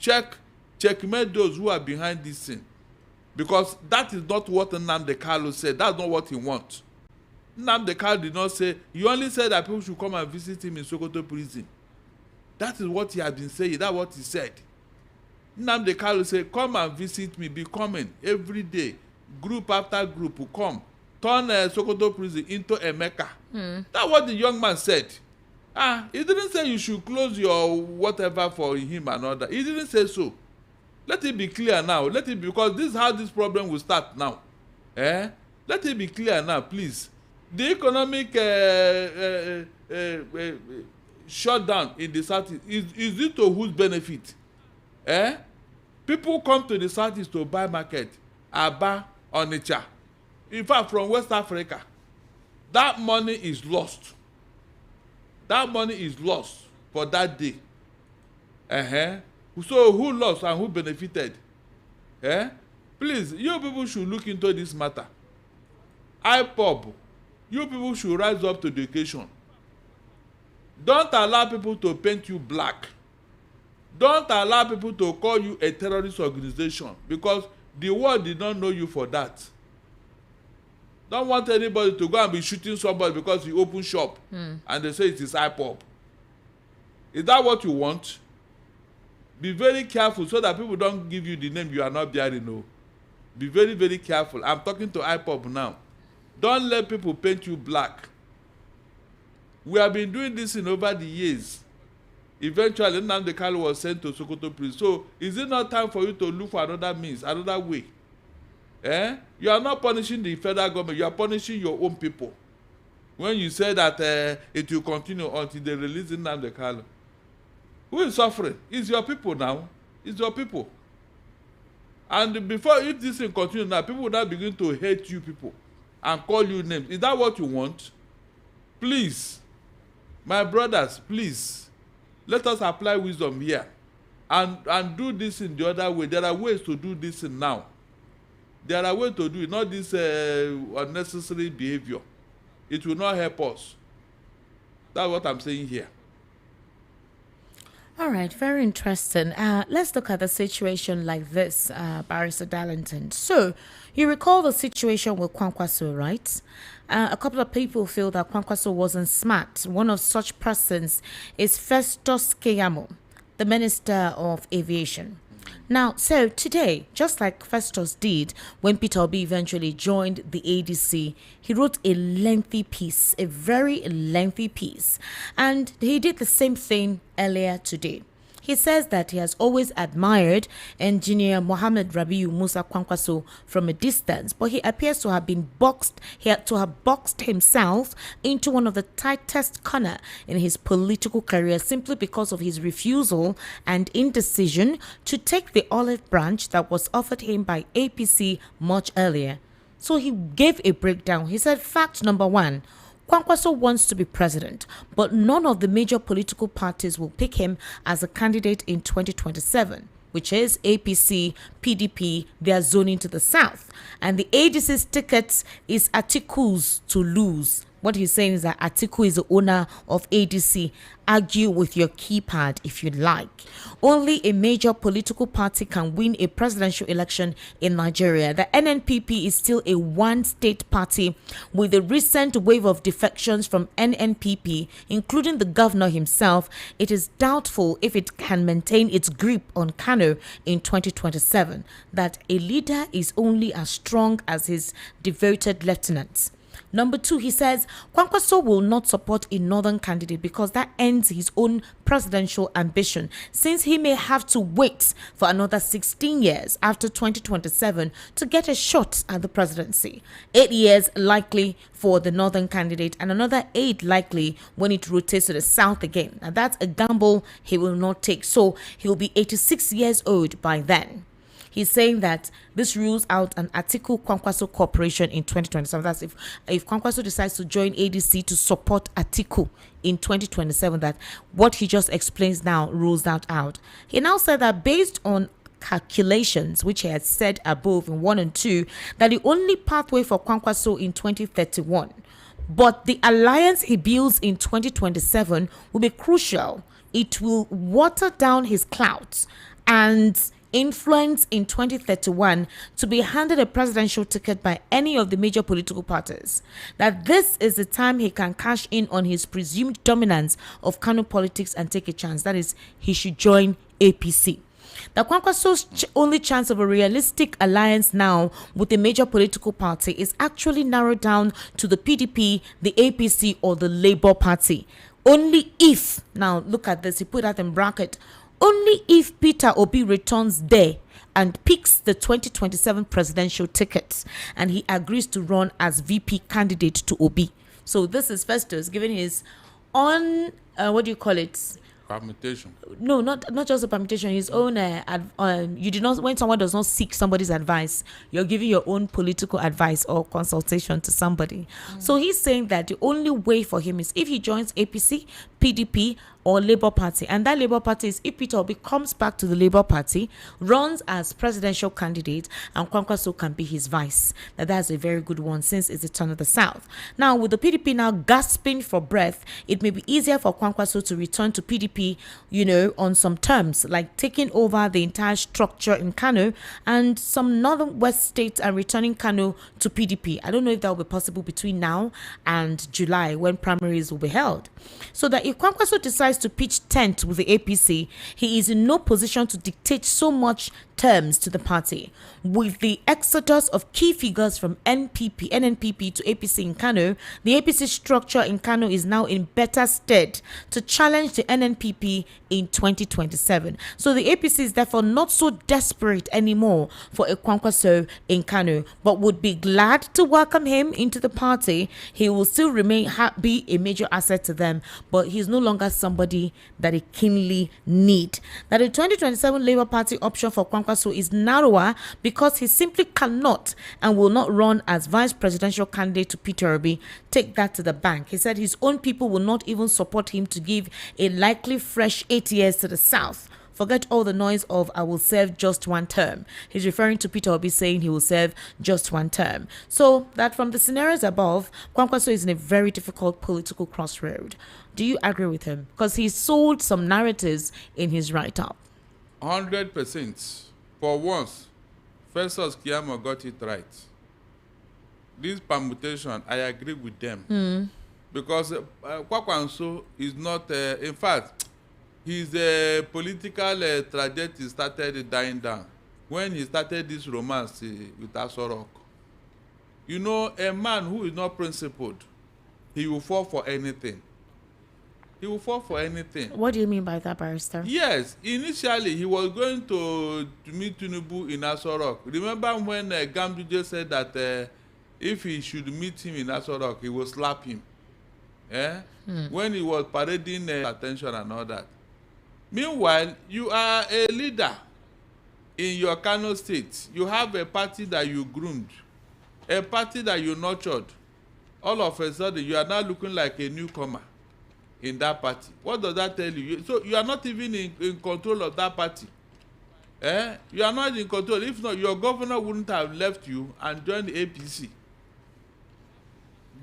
checkmate those who are behind this thing, because that is not what Nnamdi Kanu said. That's not what he wants. Nnamdi Kanu did not say. He only said that people should come and visit him in Sokoto prison. That is what he has been saying. That's what he said. Nnamdi Kanu said, come and visit me, be coming every day. Group after group will come. Turn Sokoto prison into a Mecca. That's what the young man said. He didn't say you should close your whatever for him and all that. He didn't say so. Let it be clear now. Let it be, because this is how this problem will start now. Let it be clear now, please. The economic shutdown in the southeast, is it to whose benefit? People come to the southeast to buy market, Aba, Onitsha. In fact, from West Africa. That money is lost. That money is lost for that day. So who lost and who benefited? Please, you people should look into this matter. IPOB, you people should rise up to the occasion. Don't allow people to paint you black. Don't allow people to call you a terrorist organization, because the world did not know you for that. Don't want anybody to go and be shooting somebody because he open shop and they say it is IPOB. Is that what you want? Be very careful so that people don't give you the name you are not bearing. No. Be very, very careful. I'm talking to IPOB now. Don't let people paint you black. We have been doing this in over the years. Eventually, Nnamdi Kanu was sent to Sokoto prison. So, is it not time for you to look for another means, another way? You are not punishing the federal government. You are punishing your own people. When you say that it will continue until they release Nnamdi Kanu. Who is suffering? It's your people now. It's your people. And before, if this thing continues now, people will now begin to hate you people and call you names. Is that what you want? Please, my brothers, please, let us apply wisdom here and do this in the other way. There are ways to do this now. There are ways to do it, not this unnecessary behavior. It will not help us. That's what I'm saying here. All right, very interesting. Let's look at the situation like this, Barrister Darlington. So, you recall the situation with Kwankwaso, right? A couple of people feel that Kwankwaso wasn't smart. One of such persons is Festus Keyamo, the Minister of Aviation. Now, so today, just like Festus did when Peter Obi eventually joined the ADC, he wrote a lengthy piece, a very lengthy piece. And he did the same thing earlier today. He says that he has always admired engineer Mohammed Rabiu Musa Kwankwaso from a distance, but he appears to have been boxed, he had to have boxed himself into one of the tightest corner in his political career simply because of his refusal and indecision to take the olive branch that was offered him by APC much earlier. So he gave a breakdown. He said, fact number one, Kwankwaso wants to be president, but none of the major political parties will pick him as a candidate in 2027, which is APC, PDP, they are zoning to the south. And the ADC's ticket is Atiku's to lose. What he's saying is that Atiku is the owner of ADC. Argue with your keypad if you like. Only a major political party can win a presidential election in Nigeria. The NNPP is still a one-state party. With the recent wave of defections from NNPP, including the governor himself, it is doubtful if it can maintain its grip on Kano in 2027. That a leader is only as strong as his devoted lieutenants. Number two, he says, Kwankwaso will not support a northern candidate because that ends his own presidential ambition, since he may have to wait for another 16 years after 2027 to get a shot at the presidency. 8 years likely for the northern candidate and another 8 likely when it rotates to the south again. And that's a gamble he will not take. So he will be 86 years old by then. He's saying that this rules out an Atiku Kwankwaso cooperation in 2027. That's if Kwankwaso decides to join ADC to support Atiku in 2027, that what he just explains now rules that out. He now said that based on calculations, which he had said above in 1 and 2, that the only pathway for Kwankwaso in 2031, but the alliance he builds in 2027 will be crucial. It will water down his clout and influence in 2031 to be handed a presidential ticket by any of the major political parties. That this is the time he can cash in on his presumed dominance of Kano politics and take a chance. That is, he should join APC. The Kwankwaso's only chance of a realistic alliance now with a major political party is actually narrowed down to the PDP, the APC, or the Labour Party. Only if, now look at this, he put that in bracket, only if Peter Obi returns there and picks the 2027 presidential tickets and he agrees to run as VP candidate to Obi. So this is Festus giving his own, what do you call it? Permutation. No, not just a permutation, his own, you do not, when someone does not seek somebody's advice, you're giving your own political advice or consultation to somebody. So he's saying that the only way for him is if he joins APC, PDP, or Labour Party. And that Labour Party is if Peter Obi comes back to the Labour Party, runs as presidential candidate, and Kwankwaso can be his vice. Now that's a very good one since it's the turn of the South. Now with the PDP now gasping for breath, it may be easier for Kwankwaso to return to PDP, on some terms, like taking over the entire structure in Kano and some northern west states and returning Kano to PDP. I don't know if that will be possible between now and July when primaries will be held. So that if Kwankwaso decides to pitch tent with the APC, he is in no position to dictate so much terms to the party. With the exodus of key figures from NNPP to APC in Kano, the APC structure in Kano is now in better stead to challenge the NNPP in 2027. So the APC is therefore not so desperate anymore for a Kwankwaso in Kano, but would be glad to welcome him into the party. He will still be a major asset to them, but he's no longer somebody that they keenly need. Now the 2027 Labour Party option for Kwankwaso is narrower because he simply cannot and will not run as vice presidential candidate to Peter Obi. Take that to the bank. He said his own people will not even support him to give a likely fresh 8 years to the South. Forget all the noise of I will serve just one term. He's referring to Peter Obi saying he will serve just one term. So that from the scenarios above, Kwankwaso is in a very difficult political crossroad. Do you agree with him? Because he sold some narratives in his write-up. 100%. For once, Festus Keyamo got it right. This permutation, I agree with them. Because Kwankwaso is not, in fact, his political trajectory started dying down when he started this romance with Asorok. A man who is not principled, he will fall for anything. He will fall for anything. What do you mean by that, Barrister? Yes, initially he was going to meet Tinubu in Asorok. Remember when Gambuje said that if he should meet him in Asorok, he will slap him. When he was parading attention and all that. Meanwhile, you are a leader in your Kano state. You have a party that you groomed, a party that you nurtured. All of a sudden, you are now looking like a newcomer in that party. What does that tell you? So you are not even in control of that party. You are not in control. If not, your governor wouldn't have left you and joined the APC.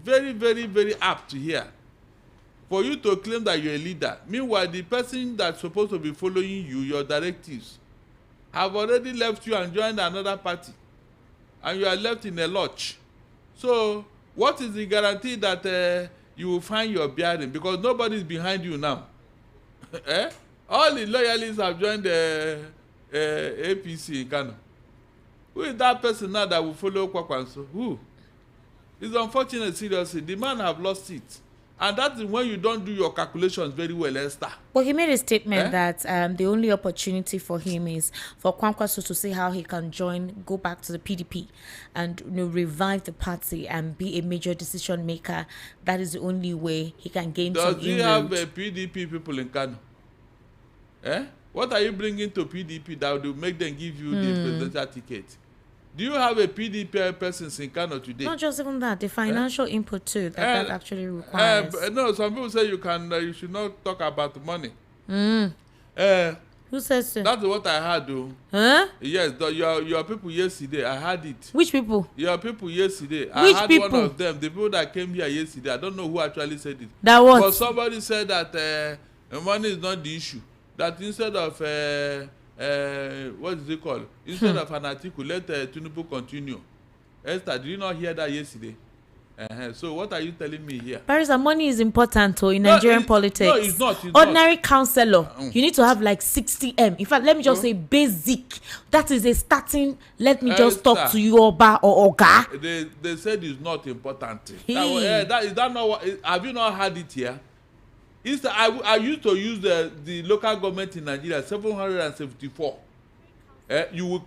Very, very, very apt to hear. For you to claim that you're a leader. Meanwhile, the person that's supposed to be following you, your directives, have already left you and joined another party. And you are left in a lodge. So, what is the guarantee that you will find your bearing? Because nobody is behind you now. All the loyalists have joined the APC in Kano. Who is that person now that will follow Kwankwaso? Who? It's unfortunate, seriously. The man have lost it. And that is when you don't do your calculations very well, Esther. Well, he made a statement that the only opportunity for him is for Kwankwaso to see how he can go back to the PDP and revive the party and be a major decision maker. That is the only way he can gain some inroad. Does he have PDP people in Kano? What are you bringing to PDP that will make them give you the presidential ticket? Do you have a PDP person in Kano today? Not just even that, the financial input too that actually requires. No, some people say you should not talk about money. Who says so? That's what I heard, though. Huh? Yes, your people yesterday, I heard it. Which people? Your people yesterday. Which I heard people? one of them, the people that came here yesterday. I don't know who actually said it. That what? But somebody said that money is not the issue. That instead of what is it called? Instead of an article, let Tinubu continue. Esther, did you not hear that yesterday? So what are you telling me here? Barrister, money is important in Nigerian politics. No, it's not. Ordinary councillor, you need to have like 60 M. In fact, let me just say basic. That is a starting. Let me just talk to you, Oba or Oga. They said it's not important. Is that not what? Have you not heard it here? I used to use the local government in Nigeria, 774. You will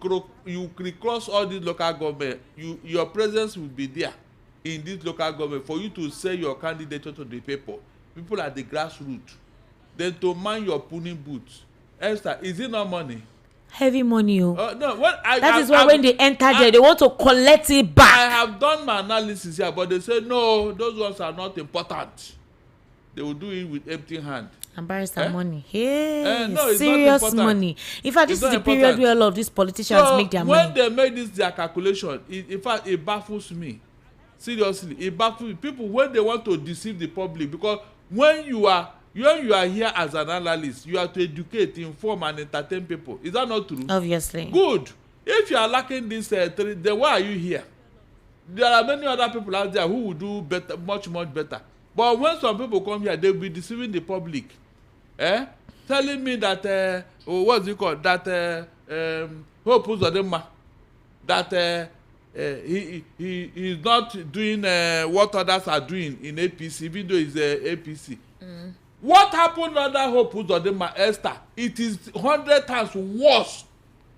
cross all these local government. Your presence will be there in this local government for you to sell your candidature to the people at the grassroots. Then to mind your pulling boots. Esther, is it not money? Heavy money. No, that is why when they enter there, they want to collect it back. I have done my analysis here, but they say no, those ones are not important. they will do it with empty hand. And barrister money. Hey, no, it's serious not money. In fact, this is the period where a lot of these politicians make their money. When they make this their calculation, in fact, it baffles me. Seriously, it baffles people when they want to deceive the public, because when you are here as an analyst, you have to educate, inform, and entertain people. Is that not true? Obviously. Good. If you are lacking this three, then why are you here? There are many other people out there who will do better, much better. But when some people come here, they will be deceiving the public. Telling me that what's it called? That Hope Uzodinma, that he is not doing what others are doing in APC, even though he's APC. What happened under Hope Uzodinma, Esther? It is 100 times worse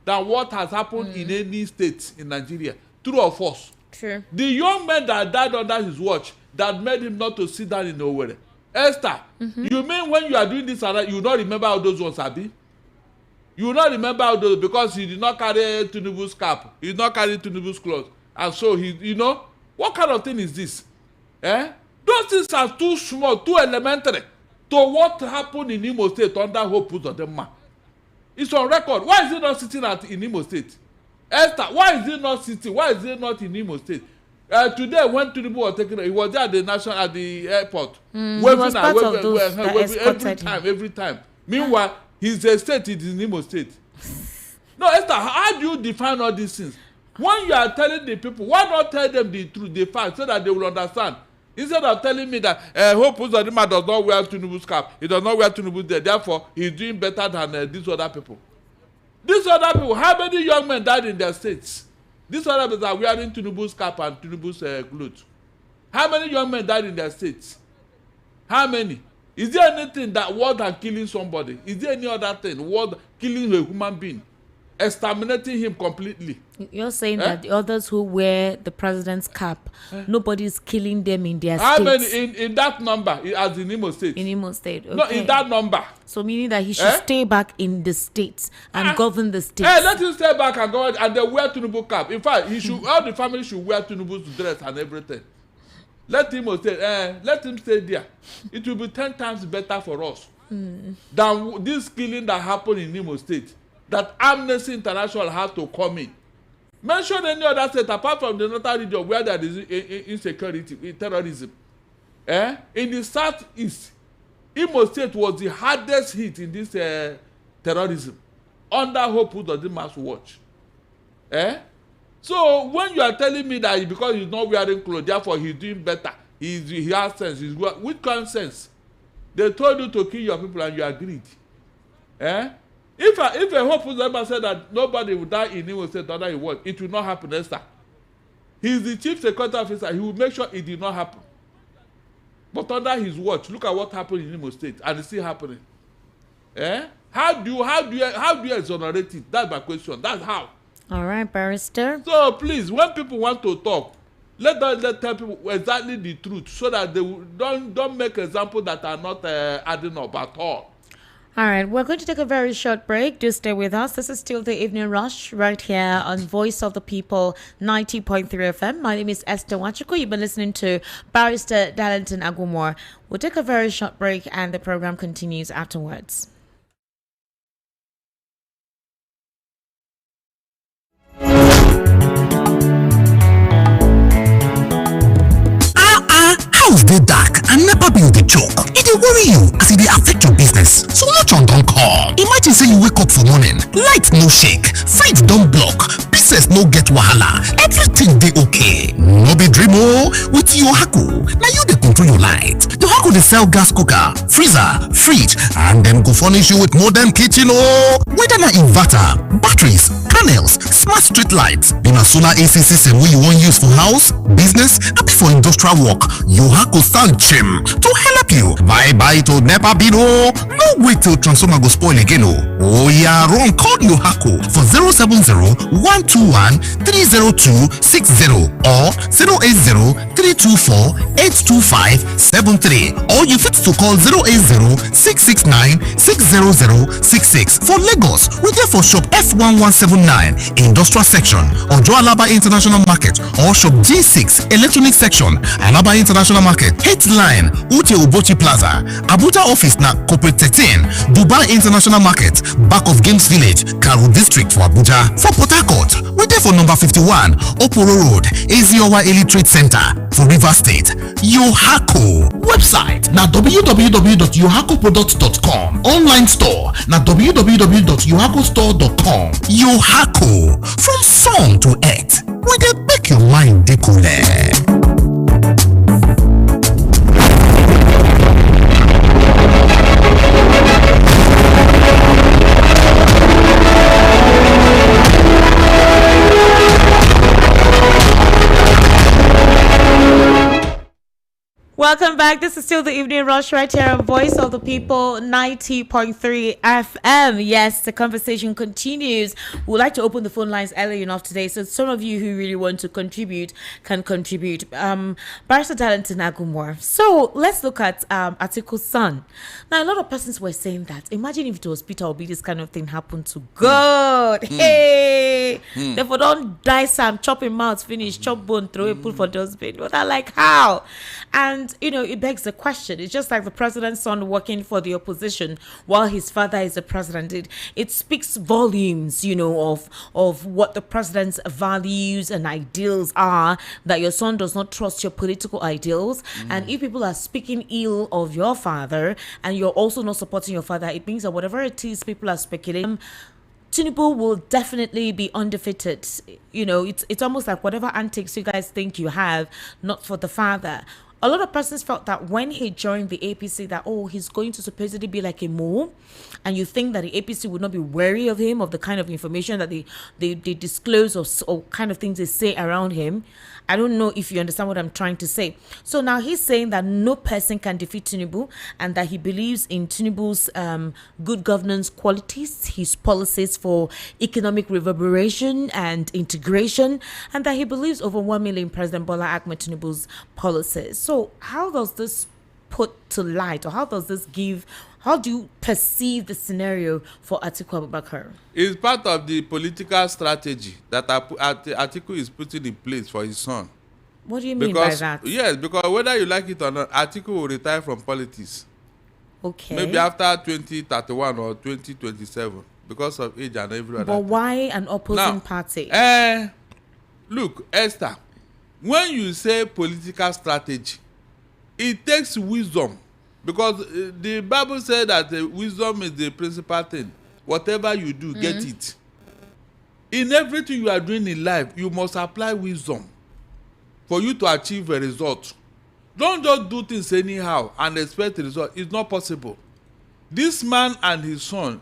than what has happened in any state in Nigeria. True or false? True. The young man that died under his watch that made him not to sit down in Owerri. Esther, you mean when you are doing this, you will not remember all those ones, Abi? You will not remember all those because he did not carry Tinubu's cap. He did not carry Tinubu's clothes. And so what kind of thing is this? Those things are too small, too elementary to what happened in Imo State under Hope Uzodinma. It's on record. Why is it not sitting in Imo State? Esther, why is it not sitting? Why is it not in Imo State? Today, when Tinubu was taking, he was there at the airport, waving every time. Meanwhile, his estate is in Imo State. No, Esther, how do you define all these things? When you are telling the people, why not tell them the truth, the facts, so that they will understand? Instead of telling me that Hope Uzodinma does not wear Tinubu's cap, he does not wear Tinubu's there, therefore he's doing better than these other people. These other people, how many young men died in their states? These other people are wearing Tinubu's cap and Tinubu's clothes. How many young men died in their states? How many? Is there anything that worse than killing somebody? Is there any other thing worse than killing a human being? Exterminating him completely. You're saying that the others who wear the president's cap, nobody's killing them in their How states. many in that number, as in Imo State? In Imo State, okay. No, in that number. So meaning that he should stay back in the states and govern the states. Let him stay back and govern, and they wear Tinubu cap. In fact, he should all the family should wear Tinubu's dress and everything. Let him stay there. It will be 10 times better for us than this killing that happened in Imo State. That Amnesty International has to come in. Mention any other state apart from the northern region where there is insecurity, terrorism. In the southeast, Imo State was the hardest hit in this terrorism under Hope Uzodinma's watch. So when you are telling me that because he's not wearing clothes, therefore he's doing better, he has sense, which kind of sense? They told you to kill your people and you agreed. If a Hope Uzodinma said that nobody will die in Imo State under his watch, it will not happen, Esther. He's the chief security officer. He will make sure it did not happen. But under his watch, look at what happened in Imo State, and it's still happening. How do you exonerate it? That's my question. That's how. All right, barrister. So please, when people want to talk, let tell people exactly the truth, so that they don't make examples that are not adding up at all. All right, we're going to take a very short break. Do stay with us. This is still the Evening Rush right here on Voice of the People 90.3 FM. My name is Esther Wachuku. You've been listening to Barrister Darlington Agumore. We'll take a very short break and the program continues afterwards. House dey dark and nepa bill dey choke. E dey worry you as e dey affect your business. So much on don come. Imagine say you wake up for morning, light no shake, fridge don block, business no get wahala, everything dey okay. No be dream o. With Yohaku, na you dey control your light. Yohaku dey sell gas cooker, freezer, fridge, and dem go furnish you with modern kitchen o. Whether na inverter, batteries, panels, smart street lights, na solar AC system wey you wan use for house, business, abi for industrial work, Yohaku stand chim to help you. Bye to nepa bill o. No wait till transformer go spoil again o. Oya run call Yohaku for 070-121-30260 or 0324-825-73 or you fit to call 080-669-60066. For Lagos, we there for shop F1179 Industrial Section, Ojo Alaba International Market, or shop G6 Electronic Section, Alaba International Market, Headline, Ute Ubochi Plaza, Abuja Office na Corporate 13, Dubai International Market, back of Games Village, Karu District for Abuja. For Port Harcourt, we there for number 51, Oporo Road, Eziowa Elite Trade Center for River State. Yohako website na www.yohakoproducts.com. Online store na www.yohakostore.com. Yohako, from sun to earth, we dey make your mind dey cool. Welcome back. This is still the Evening Rush right here on Voice of the People 90.3 FM. Yes, the conversation continues. We'd like to open the phone lines early enough today, so some of you who really want to contribute can contribute. Barrister Darlington Agumore. So let's look at Atiku's son. Now, a lot of persons were saying that. Imagine if it was Peter Obi, this kind of thing happened to God. Hey! Therefore, don't die Sam, chop him mouth, finish, chop bone, throw a put for dustbin. But I like how? And you know, it begs the question. It's just like the president's son working for the opposition while his father is the president. It speaks volumes, you know, of what the president's values and ideals are, that your son does not trust your political ideals. And if people are speaking ill of your father and you're also not supporting your father, it means that whatever it is people are speculating, Tinubu will definitely be undefeated. You know, it's almost like whatever antics you guys think you have, not for the father. A lot of persons felt that when he joined the APC, that, oh, he's going to supposedly be like a mole, and you think that the APC would not be wary of him, of the kind of information that they disclose or kind of things they say around him. I don't know if you understand what I'm trying to say. So now he's saying that no person can defeat Tinubu, and that he believes in Tinubu's good governance qualities, his policies for economic reverberation and integration, and that he believes overwhelmingly in President Bola Ahmed Tinubu's policies. So how does this put to light, or how do you perceive the scenario for Atiku Abubakar? It's part of the political strategy that Atiku is putting in place for his son. What do you mean by that? Yes, because whether you like it or not, Atiku will retire from politics. Okay. Maybe after 2031 or 2027 because of age and everything. But why an opposing party? Look, Esther, when you say political strategy, it takes wisdom, because the Bible said that wisdom is the principal thing. Whatever you do, get it. In everything you are doing in life, you must apply wisdom for you to achieve a result. Don't just do things anyhow and expect a result. It's not possible. This man and his son,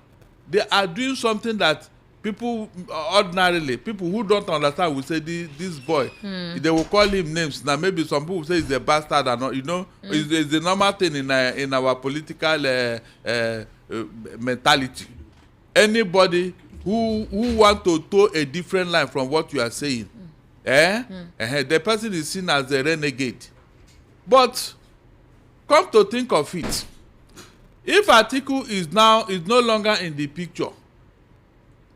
they are doing something that people ordinarily, people who don't understand will say this boy, they will call him names. Now maybe some people will say he's a bastard or not, you know. It's the normal thing in our political mentality. Anybody who want to toe a different line from what you are saying, the person is seen as a renegade. But come to think of it, if Atiku is no longer in the picture,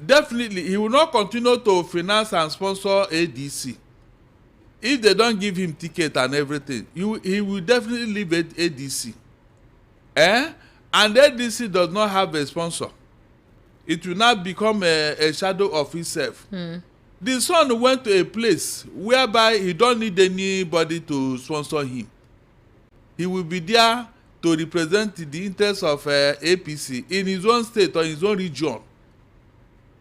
definitely he will not continue to finance and sponsor ADC. If they don't give him ticket and everything, he will definitely leave ADC. And ADC does not have a sponsor. It will not become a shadow of itself. The son went to a place whereby he don't need anybody to sponsor him. He will be there to represent the interests of APC in his own state or his own region.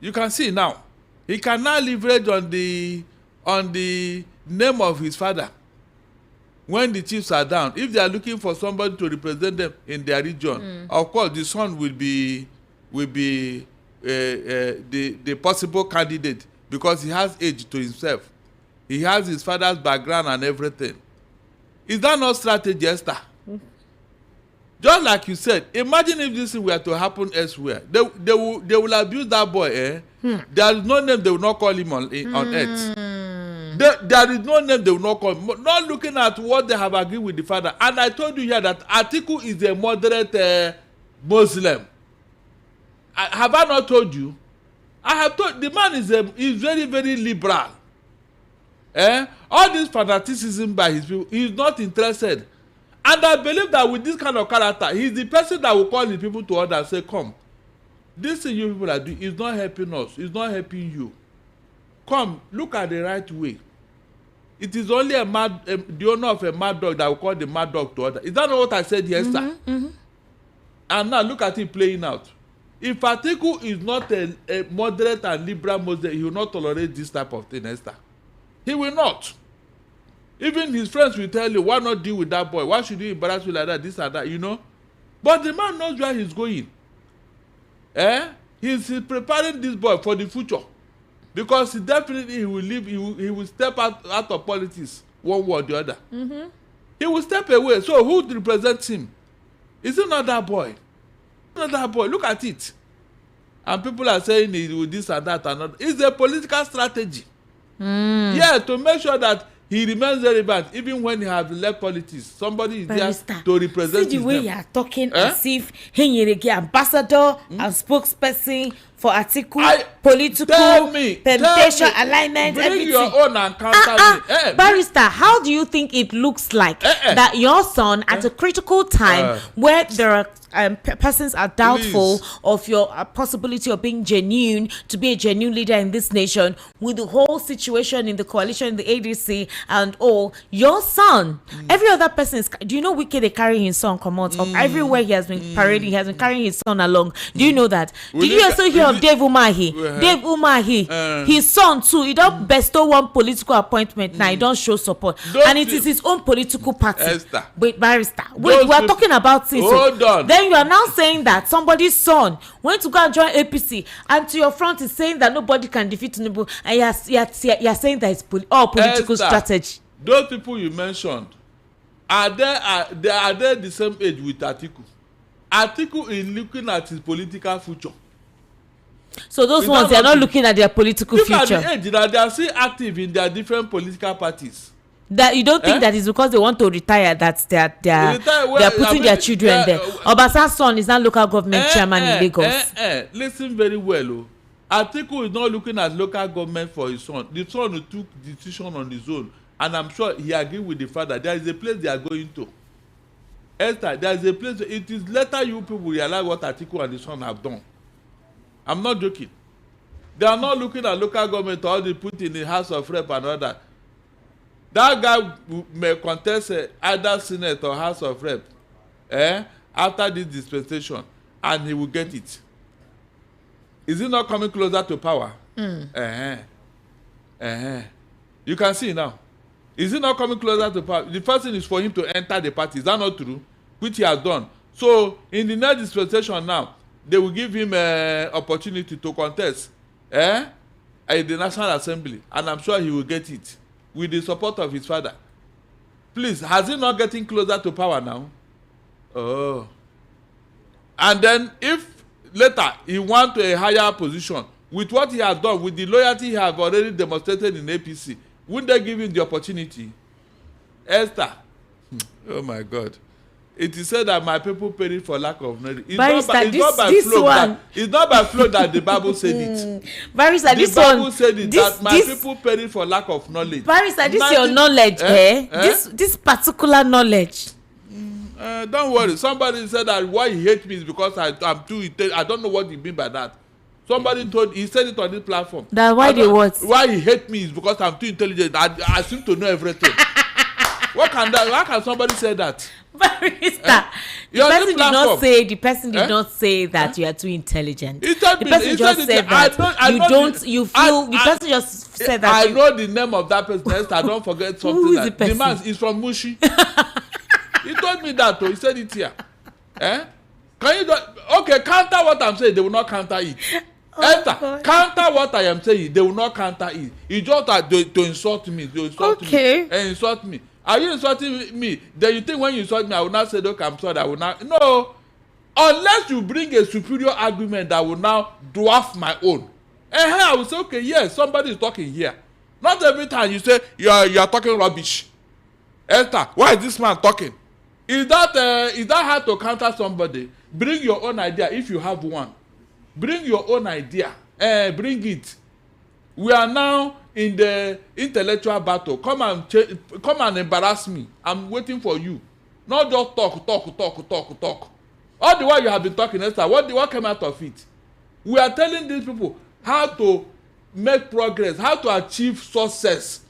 You can see now, he can now leverage on the name of his father. When the chiefs are down, if they are looking for somebody to represent them in their region, of course the son will be the possible candidate, because he has age to himself. He has his father's background and everything. Is that not strategy, Esther? Just like you said, imagine if this were to happen elsewhere. They will abuse that boy. There is no name they will not call him on earth. there is no name they will not call. Not looking at what they have agreed with the father. And I told you here that Atiku is a moderate Muslim. Have I not told you? I have told the man is very, very liberal. All this fanaticism by his people, he is not interested. And I believe that with this kind of character, he is the person that will call the people to order and say, come, this thing you people are doing is not helping us, it's not helping you. Come, look at the right way. It is only the owner of a mad dog that will call the mad dog to order. Is that not what I said yesterday? And now look at it playing out. If Atiku is not a moderate and liberal Muslim, he will not tolerate this type of thing, Esther. He will not. Even his friends will tell you, why not deal with that boy? Why should you embarrass you like that, this and that, you know? But the man knows where he's going. He's preparing this boy for the future. Because he will leave, he will step out of politics one way or the other. He will step away. So who represents him? Is it not that boy? Not that boy. Look at it. And people are saying he will this and that and that. It's a political strategy. Yeah, to make sure that he remains relevant even when he has left politics. Somebody is there to represent his See the way you are talking as if he is an ambassador and spokesperson for Atiku, political temptation, alignment, bring everything. your own and counter me. Barrister, how do you think it looks like that your son at a critical time where there are persons are doubtful of your possibility of being genuine, to be a genuine leader in this nation, with the whole situation in the coalition, the ADC and all, your son, every other person is, do you know Wike they carry his son come out of everywhere he has been parading, he has been carrying his son along. Do you know that? Did you also hear of Dave Umahi? Dave Umahi, his son too, he don't bestow one political appointment now, he don't show support. And it is his own political party. Esther. Wait, Barrister, wait, we are talking about it. Hold on. Then you are now saying that somebody's son went to go and join APC, and to your front is saying that nobody can defeat Tinubu, and you're saying that it's all political strategy. Those people you mentioned, are they the same age with Atiku? Atiku is looking at his political future. So those ones, they are not looking at their political future. Look at the age that they are still active in their different political parties. That you don't think that is because they want to retire that they are putting their children there. Obasan's son is now local government chairman in Lagos. Listen very well. Atiku is not looking at local government for his son. The son who took decision on his own, and I'm sure he agreed with the father. There is a place they are going to. Esther, there is a place. It is later you people realize what Atiku and the son have done. I'm not joking. They are not looking at local government or they put in the House of Rep and all that. That guy may contest either Senate or House of Rep after this dispensation, and he will get it. Is he not coming closer to power? You can see now. Is he not coming closer to power? The first thing is for him to enter the party. Is that not true? Which he has done. So in the next dispensation now, they will give him an opportunity to contest at the National Assembly, and I'm sure he will get it with the support of his father. Please, has he not getting closer to power now? Oh. And then if later he wants a higher position, with what he has done, with the loyalty he has already demonstrated in APC, wouldn't they give him the opportunity? Esther. Oh my God. It is said that my people perish for lack of knowledge. It's not by flow that the Bible said it. Barrister, the Bible said it that my people perish for lack of knowledge. Barrister, this is your knowledge, This particular knowledge. Don't worry. Somebody said that why he hates me is because I'm too intelligent. I don't know what he mean by that. Somebody he said it on this platform. That why they what? Why he hates me is because I'm too intelligent. I seem to know everything. Why can somebody say that? Barrister, the person did not say that you are too intelligent. The person just said that the person just said that. I know the name of that person. I don't forget something. Who is the person? The man is from Mushi. He told me that. He said it here. Can you counter what I'm saying? They will not counter it. Counter what I am saying. They will not counter it. It's just to insult me. Insult me. Are you insulting me? Then you think when you insult me, I will not say, okay, I'm sorry, I will not. No. Unless you bring a superior argument that will now dwarf my own. I will say, okay, yes, somebody is talking here. Not every time you say you are talking rubbish. Esther, why is this man talking? Is that hard to counter somebody? Bring your own idea if you have one. Bring your own idea. Bring it. We are now in the intellectual battle. Come and embarrass me. I'm waiting for you. Not just talk. All the while you have been talking, Esther, what came out of it? We are telling these people how to make progress, how to achieve success.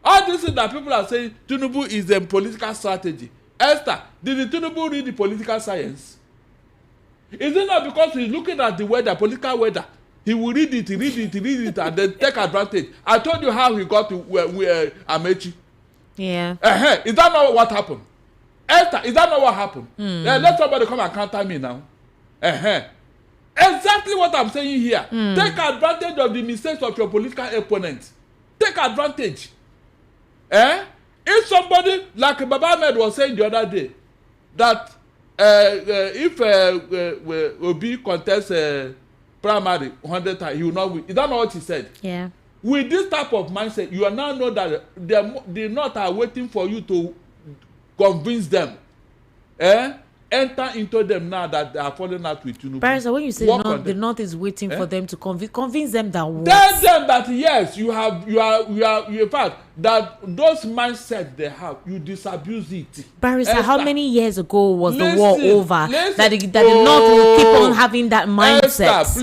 All this is that people are saying Tinubu is a political strategy. Esther, did the Tinubu read the political science? Is it not because he's looking at the weather, political weather? He will read it, and then take advantage. I told you how he got to Amechi. Yeah. Is that not what happened? Esther, is that not what happened? Let somebody come and counter me now. Exactly what I'm saying here. Take advantage of the mistakes of your political opponent. Take advantage. If somebody, like Baba Ahmed was saying the other day, that if Obi contests primary 100 times, he will not win. Is that not what he said? Yeah. With this type of mindset, you are now know that the North are waiting for you to convince them. Enter into them now that they are falling out with Tinubu. Barrister, when you say the North is waiting for them to convince them that what? Tell them that yes, you are in fact that those mindsets they have, you disabuse it. Barrister, how many years ago was the war over that the North will keep on having that mindset? Esther,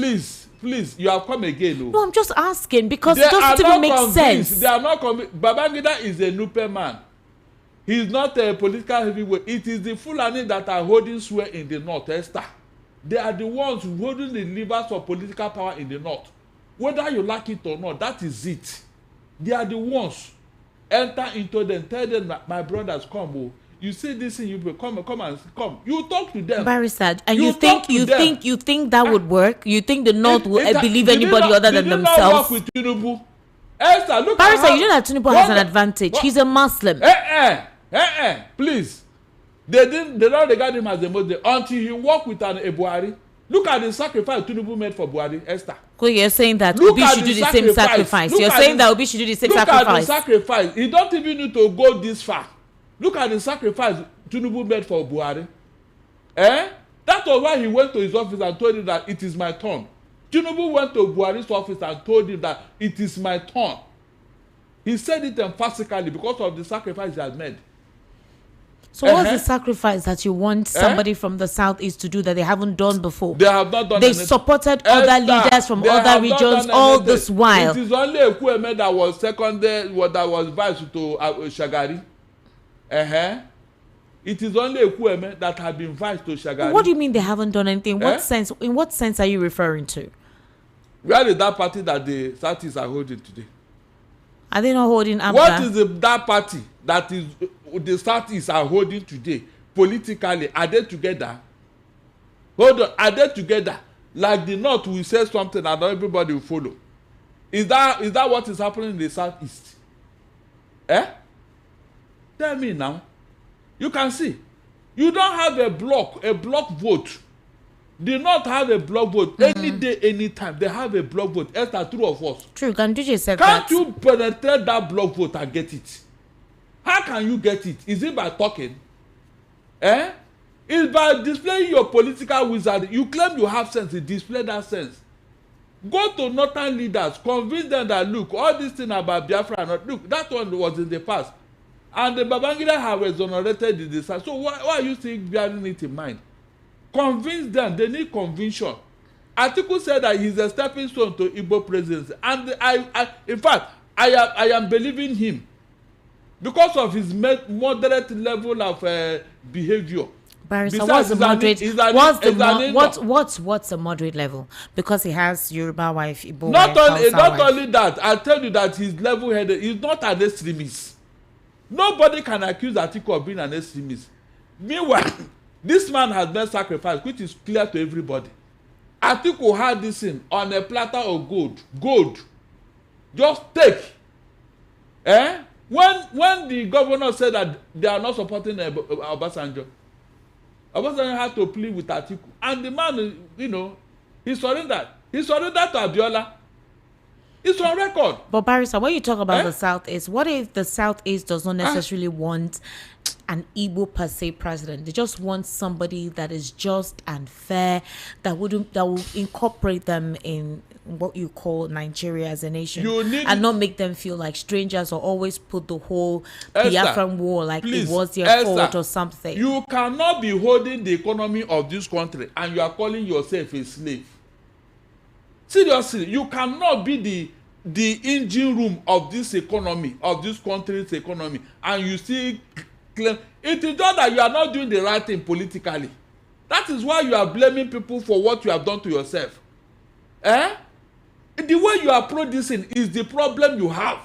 please, you have come again. No, I'm just asking because it doesn't even make sense. They are not convinced. Babangida is a Nupe man. He is not a political heavyweight. It is the Fulani that are holding sway in the North, Esther. They are the ones holding the levers of political power in the North. Whether you like it or not, that is it. They are the ones. Enter into them. Tell them, my brothers, come. Oh. You see this thing, you come. You talk to them. Barrister, and you think that would work? You think the North will believe anybody other than themselves? Did you not work with Tinubu? Esther, look Barrister, at how, you know that Tinubu has an advantage. He's a Muslim. Please. They don't regard him as a Muslim until he worked with an Buhari. Look at the sacrifice Tinubu made for Buhari, Esther. So you're saying that Obi should do the same sacrifice. You're saying that Obi should do the same sacrifice. Look at the sacrifice. He don't even need to go this far. Look at the sacrifice Tinubu made for Buhari. That was why he went to his office and told him that it is my turn. Tinubu went to Buhari's office and told him that it is my turn. He said it emphatically because of the sacrifice he has made. So what's the sacrifice that you want somebody from the Southeast to do that they haven't done before? They have not done anything. They supported other leaders from other regions all this while. It is only Ekwueme that was seconded, that was vice to Shagari. It is only Ekwueme that had been vice to Shagari. What do you mean they haven't done anything? What sense? In what sense are you referring to? Where is that party that the Southeast are holding today? Are they not holding Abba? What is that party that is the Southeast are holding today politically? Are they together? Hold on, are they together? Like the North will say something and everybody will follow. Is that what is happening in the Southeast? Tell me now. You can see. You don't have a block vote. They not have a block vote any day, any time. They have a block vote. Esther, true of us. True. Ganduje said that. Can't you penetrate that block vote and get it? How can you get it? Is it by talking? It's by displaying your political wizard. You claim you have sense. You display that sense. Go to northern leaders. Convince them that, look, all this thing about Biafra, look, that one was in the past. And the Babangida have exonerated the disaster. So why are you still bearing it in mind? Convince them. They need conviction. Atiku said that he's a stepping stone to Igbo presidency, and in fact, I am believing him because of his moderate level of behavior. Barrister, what's a moderate level? Because he has Yoruba wife, Igbo not wife, not only that, I tell you that he's level-headed. He's not an extremist. Nobody can accuse Atiku of being an extremist. Meanwhile, this man has made sacrifice, which is clear to everybody. Atiku had this thing on a platter of gold. Just take. When the governor said that they are not supporting Obasanjo had to plead with Atiku, and the man, he surrendered. He surrendered to Abiola. It's on record. But Barrister, when you talk about the Southeast, what if the Southeast does not necessarily want an Igbo per se president? They just want somebody that is just and fair, that will incorporate them in what you call Nigeria as a nation, and not make them feel like strangers, or always put the whole Biafran war like it was their fault or something. You cannot be holding the economy of this country and you are calling yourself a slave. Seriously, you cannot be the engine room of this economy, of this country's economy, and you still claim it is just that you are not doing the right thing politically. That is why you are blaming people for what you have done to yourself. The way you approach this thing is the problem you have.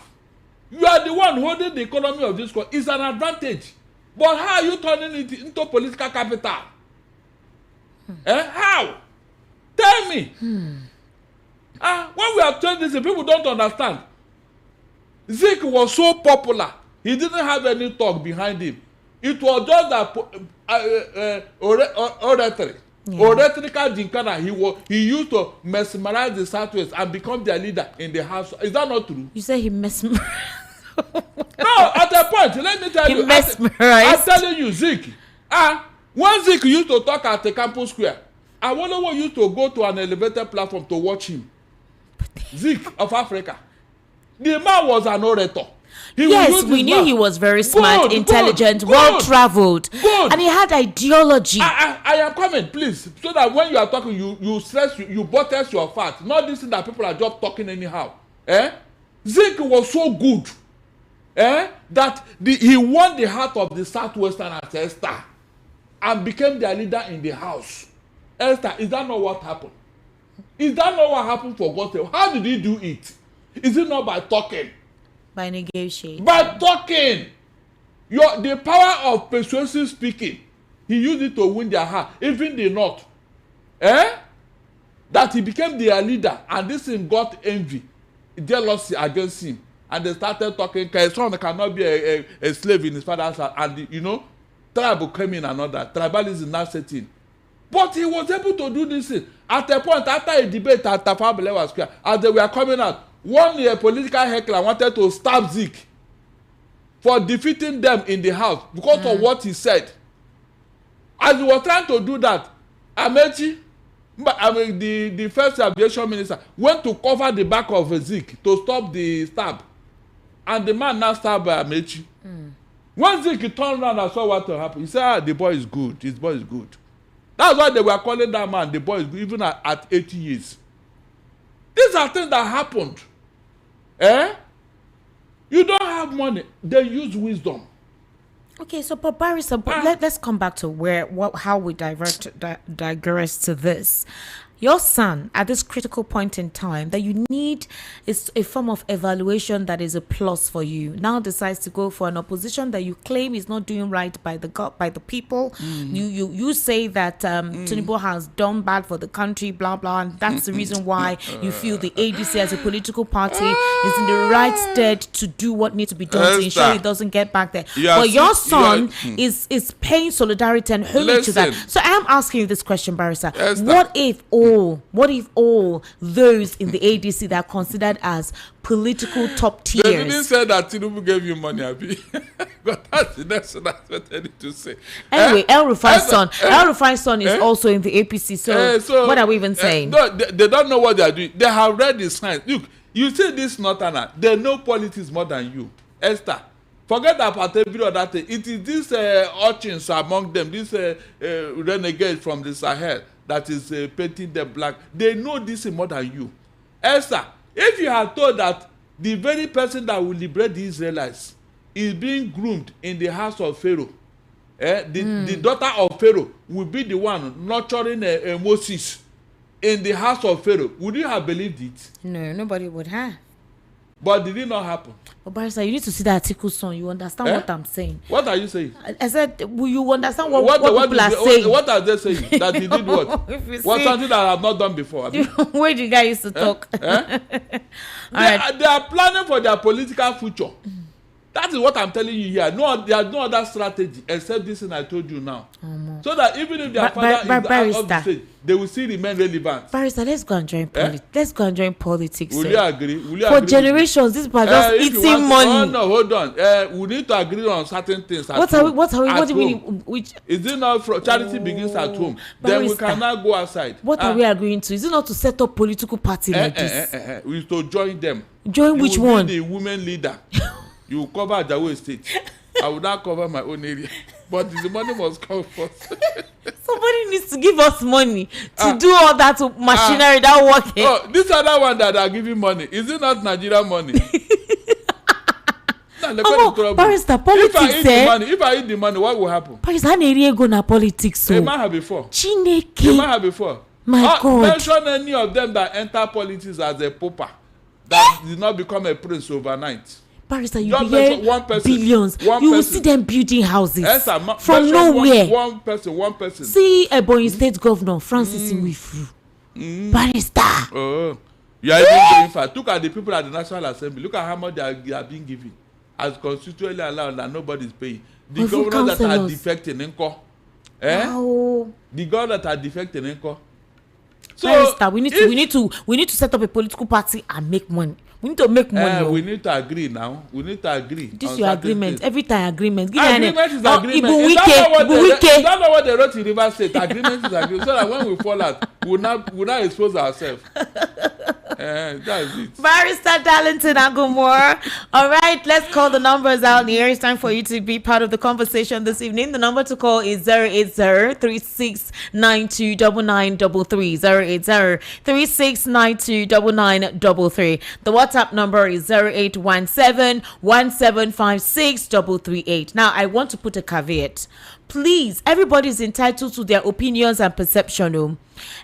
You are the one holding the economy of this country. It's an advantage. But how are you turning it into political capital? How? Tell me. When we are telling this, people don't understand. Zeke was so popular, he didn't have any talk behind him. It was just that oratorical jinkana he used to mesmerize the Southwest and become their leader in the house. Is that not true? You say he mesmerized. No, at a point, let me tell you. He mesmerized. I'm telling you, Zeke. When Zeke used to talk at the campus square, I wonder what used to go to an elevated platform to watch him. Zeke of Africa. The man was an orator. Yes, we knew he was very smart, intelligent, well-traveled, and he had ideology. I am coming, please, so that when you are talking, you stress, you buttress your facts. Not this thing that people are just talking anyhow. Zeke was so good, that he won the heart of the Southwestern as Esther, and became their leader in the house. Esther, is that not what happened? Is that not what happened for God's sake? How did he do it? Is it not by talking? By negotiating. By talking. The power of persuasive speaking, he used it to win their heart, even the North. That he became their leader, and this thing got envy, jealousy against him, and they started talking. His son cannot be a slave in his father's house, and tribe came in another. Tribalism now set in. But he was able to do this thing. At a point, after a debate at Tafawa Balewa Square, as they were coming out, one political heckler wanted to stab Zeke for defeating them in the house because of what he said. As he was trying to do that, Amechi, the first aviation minister, went to cover the back of Zeke to stop the stab. And the man now stabbed Amechi. When Zeke turned around and saw what happened, he said, the boy is good. His boy is good. That's why they were calling that man the boy is good, even at 80 years. These are things that happened. You don't have money, they use wisdom. Okay, so but Barrister, let's come back to how we digress to this. Your son, at this critical point in time, that you need is a form of evaluation that is a plus for you, now decides to go for an opposition that you claim is not doing right by the people. You say that Tinubu has done bad for the country, blah blah, and that's the reason why you feel the ADC as a political party is in the right stead to do what needs to be done to ensure it doesn't get back there. But your son is paying solidarity and homage to that. So I am asking you this question, Barrister. What if all those in the ADC that are considered as political top tiers? They didn't say that Tinubu gave you money, Abi. But that's the next thing that's what I need to say. Anyway, El Rufai's son is also in the APC. So what are we even saying? No, they don't know what they are doing. They have read the signs. Look, you see this Northerner, they know politics more than you. Esther, forget about every other thing. It is these urchins among them, these renegades from the Sahel, that is painting them black. They know this more than you. Esther, if you had told that the very person that will liberate the Israelites is being groomed in the house of Pharaoh, the daughter of Pharaoh will be the one nurturing Moses in the house of Pharaoh, would you have believed it? No, nobody would have. But did it not happen? But Barrister, you need to see that article, son. You understand what I'm saying? What are you saying? I said, will you understand what people are saying? What are they saying? That he did what? What's something that I have not done before? Where do you guys used to talk? They are planning for their political future. That is what I'm telling you here. No, there's no other strategy except this thing I told you now. So that even if their father is out of the stage, they will still remain relevant. Barrister, let's go and join politics. Let's go and join politics. Will you agree? For generations, this people are just eating money. Oh no, hold on. We need to agree on certain things. What do we need? Which is it not? Charity begins at home. Then we cannot go outside. What are we agreeing to? Is it not to set up political party like this? We need to join them. Join which one? The women leader. You cover Ajawo State. I will not cover my own area. But the money must come first. Somebody needs to give us money to do all that machinery that working. Oh, this other one that are giving money, is it not Nigerian money? Barrister, politics. If I eat the money, what will happen? Barrister, how area go na politics? So they might have before. Chineke. They might have before. My God. Mention any of them that enter politics as a pauper that did not become a prince overnight. Barrister, you hear billions. You will see them building houses from nowhere. One person. See Ebonyi State Governor Francis Nwifuru. Barrister. Oh, you are even going far. Look at the people at the National Assembly. Look at how much they are being given as constitutionally allowed that nobody is paying. The governors that are defecting in Coup. The governors that are defecting in Coup. So Barrister, we need to set up a political party and make money. We need to make money. We need to agree now. We need to agree. This is your agreement. Every time agreement. Agreement is agreement. Is that not what they wrote in River State? Agreement is agreement. So that when we fall out, we'll not expose ourselves. That's it. Barrister Darlington Agumore. All right, let's call the numbers out here. It's time for you to be part of the conversation this evening. The number to call is 080-3692-9933. 080-3692-9933. The WhatsApp number is 0817-1756-338. Now, I want to put a caveat. Please, everybody is entitled to their opinions and perception.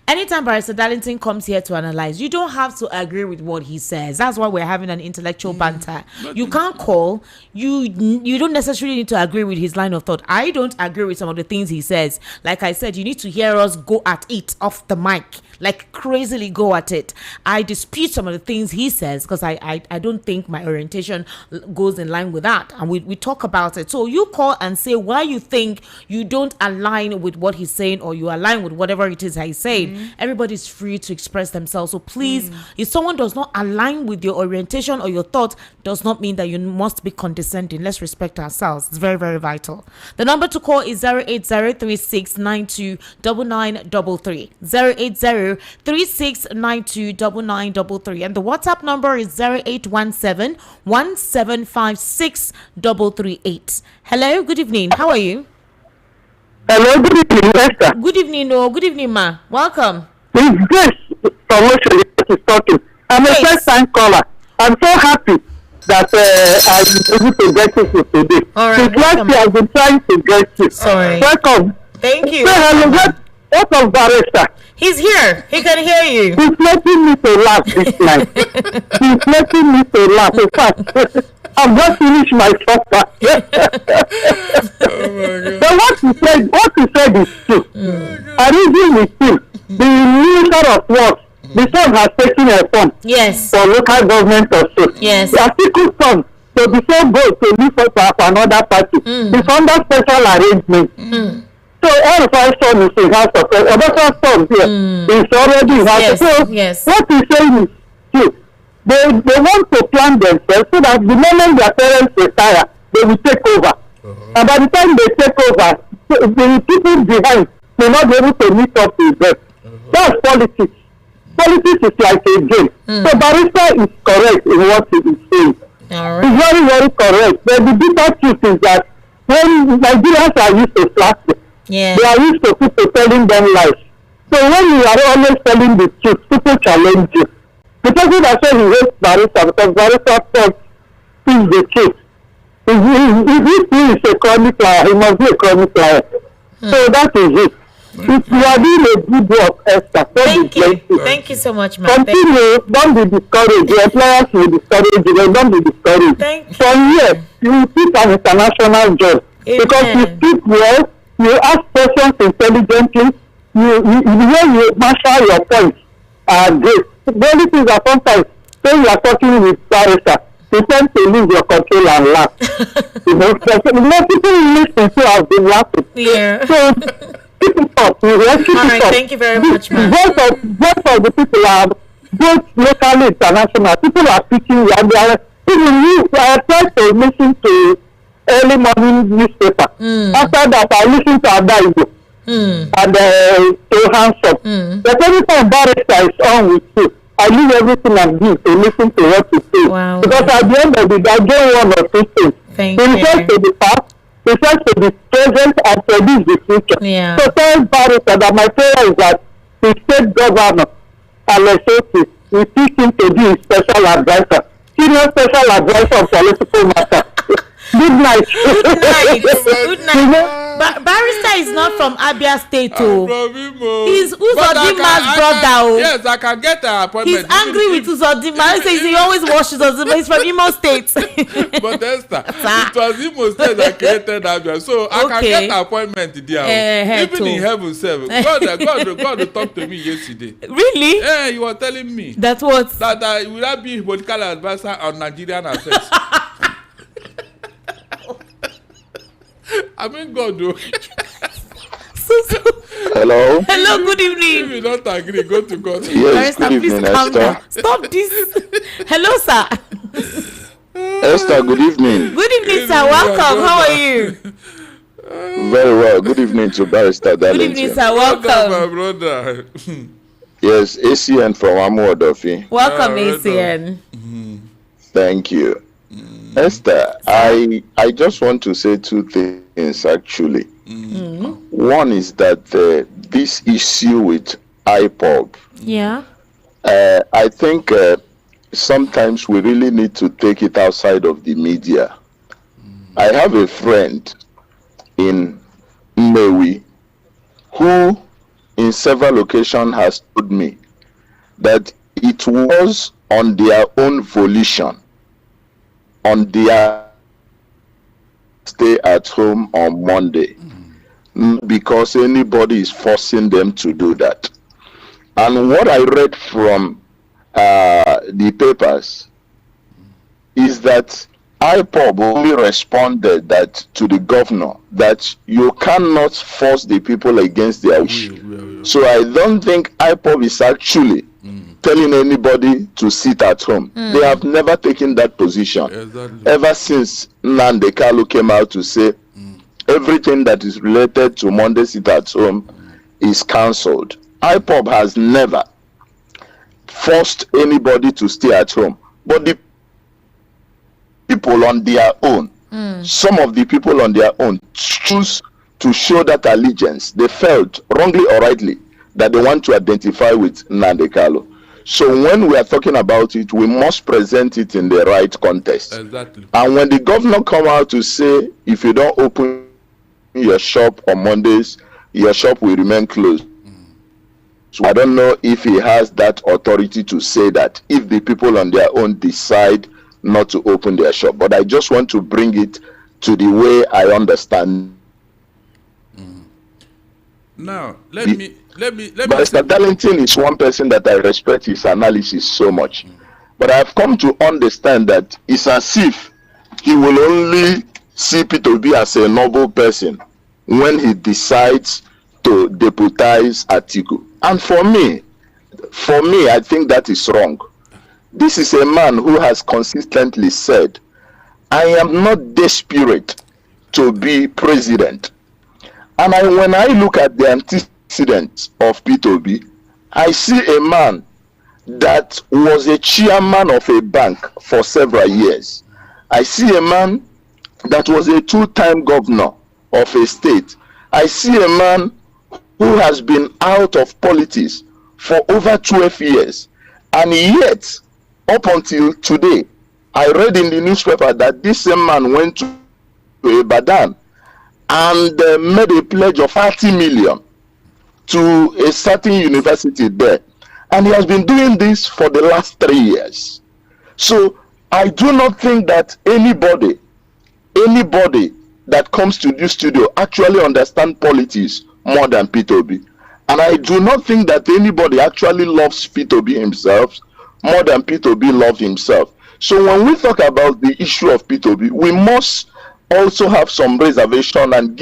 Anytime Barrister Darlington comes here to analyze, you don't have to agree with what he says. That's why we're having an intellectual banter. You can't call. You don't necessarily need to agree with his line of thought. I don't agree with some of the things he says. Like I said, you need to hear us go at it off the mic. Like crazily go at it. I dispute some of the things he says because I don't think my orientation goes in line with that. And we talk about it. So you call and say why you think you don't align with what he's saying or you align with whatever it is he's saying. Everybody's free to express themselves. So please, if someone does not align with your orientation or your thought, does not mean that you must be condescending. Let's respect ourselves. It's very, very vital. The number to call is 080-3692-9933. 080-3692-9933. And the WhatsApp number is 0817-1756-338. Hello, good evening. How are you? Hello, good evening, Esther. Good evening, good evening, ma. Welcome. It's Grace promotion is talking. I'm a first-time caller. I'm so happy that I'm able to get you today. All right. Since last year, I've been trying to get you. Sorry. Welcome. Thank you. Say hello. What of Barrister? He's here. He can hear you. He's making me to laugh this night. He's making me to laugh. In fact, I've just finished my supper. Oh my God. But what he said is true. I reason with him. The Minister of Works, the son has taken a form. Yes. For local government or so. Yes. The article form to be so good to leave for another party. It's under special arrangement. So all of our son is in house of other son here is already in house. So what he's saying is true. They want to plan themselves so that the moment their parents retire, they will take over. And by the time they take over, the people behind may not be able to meet up with them. That's politics. Politics is like a game. So Barrister is correct in what he is saying. All right. He's very, very correct. But the bitter truth is that when Nigerians are used to flattery, they are used to people telling them lies. So when you are always telling the truth, people challenge you. The person that said he hates Barrister because Barrister thought he's the truth. If he is a chronic liar, he must be a chronic liar. So that is it. If you are doing a good work, Esther, thank you. Thank you so much, ma'am. Continue. Don't be discouraged. Your employers will discourage you. Don't be discouraged. Thank you. From here, you will keep an international job. Because you speak well, you ask questions intelligently, the way you marshal your points are great. The only thing that sometimes when you are talking with Barrister, you tend to lose your control and laugh. People listen to have been laughing. Yeah. So keep it up. Keep All it right, up. thank you very much, ma'am. Both of the people are both locally international. People are speaking and they are even you. I try to listen to early morning newspaper. After that, I listen to Adaibo and to Handsome. But every time Barrister is on with you, I leave everything I'm doing to listen to what you say. Wow. Because at the end of the day, I get one or two things. Thank He you. refers to the past, refers to the present, and predict the future. Yeah. So tell Barrister that my prayer is that the state governor, Alex Otis, will teach him to be his special advisor, senior special advisor on political matter. Good night. Good night. Good night. Barrister is not from Abia State, oh. He's Uzodima's brother, oh. Yes, I can get an appointment. He's angry with Uzodima. He says he always washes Uzodima. He's from Imo State. But Esther, it was Imo State that created Abia, so I can get an appointment there. Even in heaven, self. God will talk to me yesterday. Really? Yeah, he was telling me that what? That I will not be political advisor on Nigerian affairs. I mean, God, do. Hello. Hello, good evening. If you don't agree, go to God. Yes, good evening, Esther. Stop this. Hello, sir. Esther, good evening. Good evening, sir. Welcome. How are you? Very well. Good evening to Barrister Darlington. Good evening, sir. Welcome. My brother. Yes, ACN from Amuodofi. Welcome, ACN. Thank you. Esther, I just want to say two things actually. One is that this issue with IPOB. Yeah. I think sometimes we really need to take it outside of the media. I have a friend in Mmewi who in several occasions has told me that it was on their own volition, on their stay at home on Monday, because anybody is forcing them to do that. And what I read from the papers is that IPOB only responded that to the governor that you cannot force the people against their wish. So I don't think IPOB is actually telling anybody to sit at home. They have never taken that position. Ever since Nnamdi Kanu came out to say everything that is related to Monday sit at home is cancelled. IPOB has never forced anybody to stay at home. But the people on their own, some of the people on their own choose to show that allegiance. They felt, wrongly or rightly, that they want to identify with Nnamdi Kanu. So when we are talking about it, we must present it in the right context. Exactly. And when the governor come out to say, if you don't open your shop on Mondays, your shop will remain closed. So I don't know if he has that authority to say that if the people on their own decide not to open their shop. But I just want to bring it to the way I understand. Now, let me. Mr. Darlington is one person that I respect his analysis so much. But I've come to understand that it's as if he will only see P2B as a noble person when he decides to deputize Atiku. And for me, I think that is wrong. This is a man who has consistently said, I am not desperate to be president. And when I look at the antecedents of P2B, I see a man that was a chairman of a bank for several years. I see a man that was a two-time governor of a state. I see a man who has been out of politics for over 12 years. And yet, up until today, I read in the newspaper that this same man went to Ibadan and made a pledge of 30 million to a certain university there. And he has been doing this for the last 3 years. So I do not think that anybody that comes to this studio actually understands politics more than P2B. And I do not think that anybody actually loves P2B himself more than P2B loves himself. So when we talk about the issue of P2B, we must also have some reservation and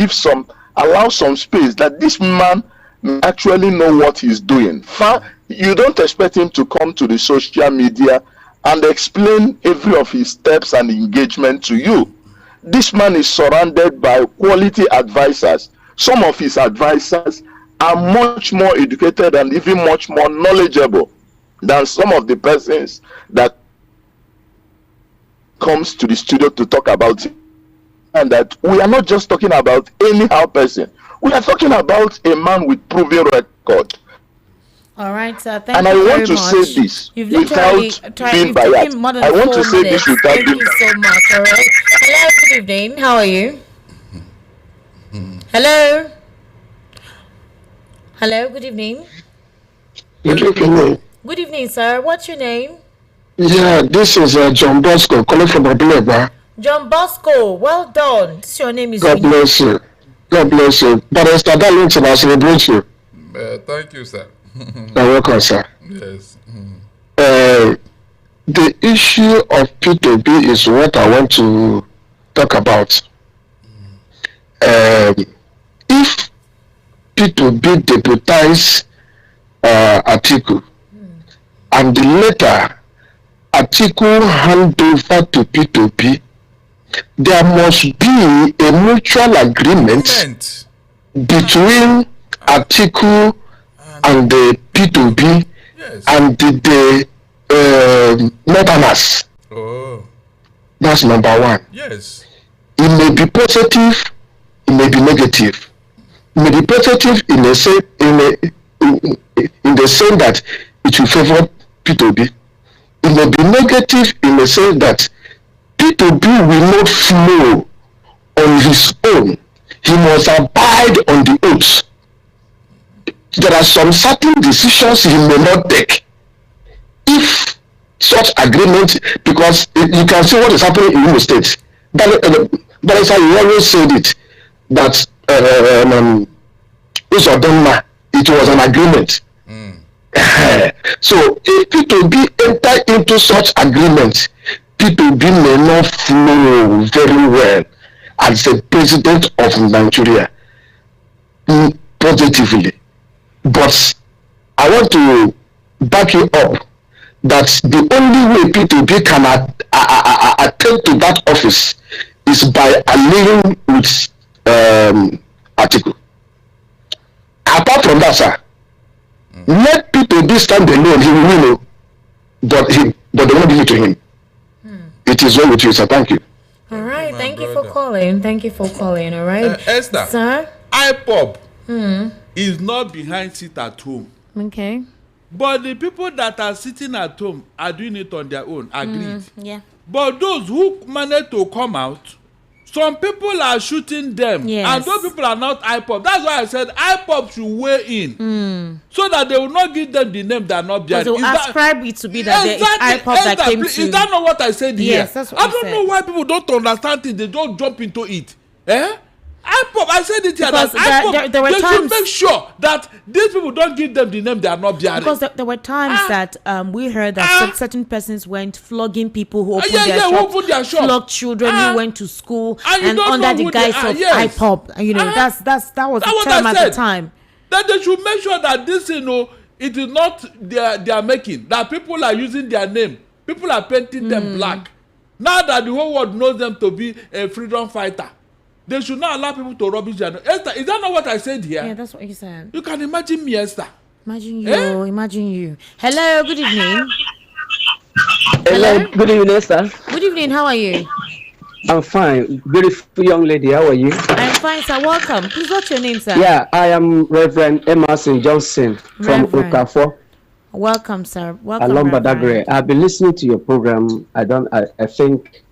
allow some space that this man may actually know what he's doing. You don't expect him to come to the social media and explain every of his steps and engagement to you. This man is surrounded by quality advisors. Some of his advisors are much more educated and even much more knowledgeable than some of the persons that comes to the studio to talk about it. And that we are not just talking about anyhow person. We are talking about a man with proven record. All right, sir. Thank and you I very want to much. say this You've without being biased. I want to say this without Thank you so much. All right. Hello, good evening. How are you? Hello. Hello, good evening. Good evening. Good evening, sir. What's your name? Yeah, this is John Bosco calling from Abileba. John Bosco. Well done. This your name is. God bless you. God bless you. Barrister Darlington, I celebrate you. Thank you, sir. You're welcome, sir. Yes. The issue of P2B is what I want to talk about. If P2B deputize Atiku and the later Atiku hand over to P2B, there must be a mutual agreement between Atiku and the P2B and the Northerners. Oh. That's number one. Yes. It may be positive, it may be negative. It may be positive in the sense that it will favor P2B. It may be negative in the sense that P2B will not flow on his own. He must abide on the oaths. There are some certain decisions he may not take. If such agreement, because you can see what is happening in the States. That is how you always said it, that it was an agreement. So if P2B enter into such agreement, P2B may not flow very well as the president of Nigeria positively. But I want to back you up that the only way P2B can attend to that office is by allying with Atiku. Apart from that, sir, let P2B stand alone. He will win, but they won't give it to him. It is well with you, sir. Thank you. All right. Thank you for calling. Thank you for calling. All right, Esther. Sir. IPOB is not behind sit at home. Okay. But the people that are sitting at home are doing it on their own. Agreed. Yeah. But those who manage to come out, some people are shooting them. Yes. And those people are not IPOB. That's why I said IPOB should weigh in. So that they will not give them the name that are not behind. Because they will ascribe it to be that there is IPOB that came to. Is that not what I said here? Yes, that's what I don't know why people don't understand things. They don't jump into it. IPOB, I said it here. Because that IPOB, there were they times, should make sure that these people don't give them the name they are not behind. Because there were times that we heard that certain persons went flogging people who opened their shop, flogged children who went to school, and under the guise of IPOB. You know, that was the term at the time. That they should make sure that this, it is not their making. That people are using their name. People are painting them black. Now that the whole world knows them to be a freedom fighter, they should not allow people to rubbish their name. Esther, is that not what I said here? Yeah, that's what you said. You can imagine me, Esther. Imagine you. Imagine you. Hello, good evening. Hello, good evening, Esther. Good evening, how are you? I'm fine. Beautiful young lady, how are you? I'm fine, sir. Welcome. Please, what's your name, sir? Yeah, I am Reverend Emerson Johnson from Okafor. Welcome, sir. Welcome, Along Badagry. I've been listening to your program. I think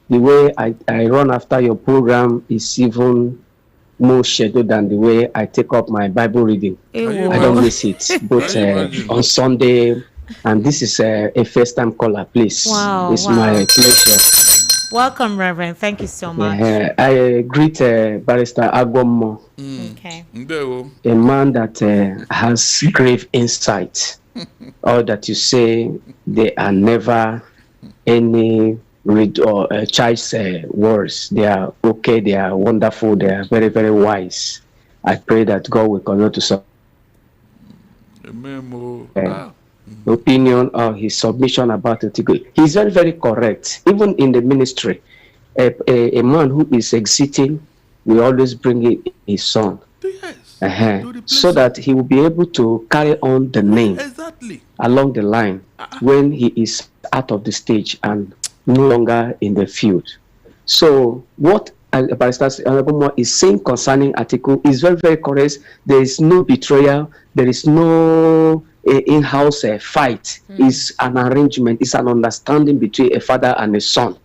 the way I run after your program is even more scheduled than the way I take up my Bible reading. I don't miss it, but on Sunday, and this is a first-time caller, please. Wow, it's my pleasure. Welcome, Reverend. Thank you so much. I greet Barrister Agwomo, okay, a man that has grave insight. All that you say, they are never any read or child's words. They are okay, they are wonderful, they are very, very wise. I pray that God will continue to support opinion or his submission about it. He's very, very correct. Even in the ministry, a man who is exiting will always bring in his son. Yes. So that he will be able to carry on the name along the line when he is out of the stage and no longer in the field. So what Barrister is saying concerning article is very, very correct. There is no betrayal. There is no in-house fight. It's an arrangement. It's an understanding between a father and a son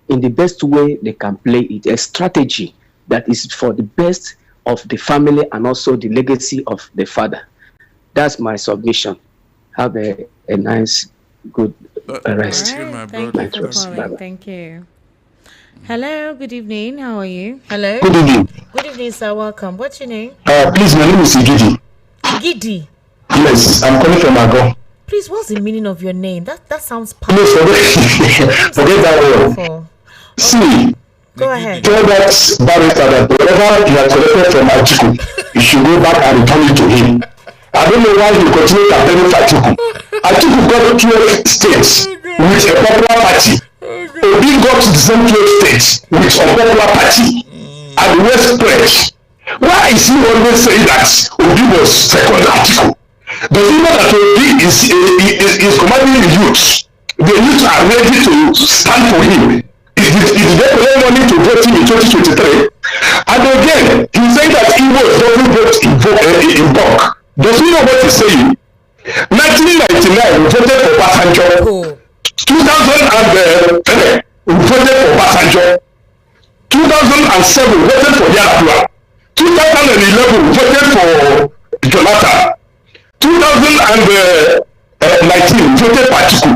in the best way they can play it. A strategy that is for the best of the family and also the legacy of the father. That's my submission. Have a nice, good rest. Right. Thank you for calling. Thank you. Hello, good evening. How are you? Hello. Good evening. Good evening, sir. Welcome. What's your name? Please, my name is Igidi. Igidi. Yes, I'm calling from Ago. Please, what's the meaning of your name? That sounds Please forget that word. See, go ahead. Tell that barrister that whatever he has collected from Atiku, he should go back and return it to him. I don't know why he continues campaigning for Atiku. Atiku got 12 states with a popular party. Obi got the same 12 states with a popular party and the West spread. Why is he always saying that Obi was second Atiku? Does he know that Obi is commanding the youth? The youth are ready to stand for him. Is they collect money to vote him in 2023? And again, he's saying that Igbo doesn't vote in bulk. Does he know what he's saying? 1999, we voted for Basanjo. 2003, we voted for Basanjo. 2007, we voted for Yaradua. 2011, we voted for Jonathan. 2019, we voted for Atiku.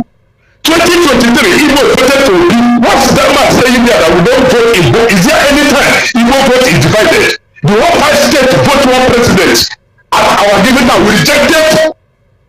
2023, Igbo voted for Obi. What's that man saying there that we don't vote in both? Is there any time Igbo vote is divided? The whole 5 states vote one president. At our given time, we rejected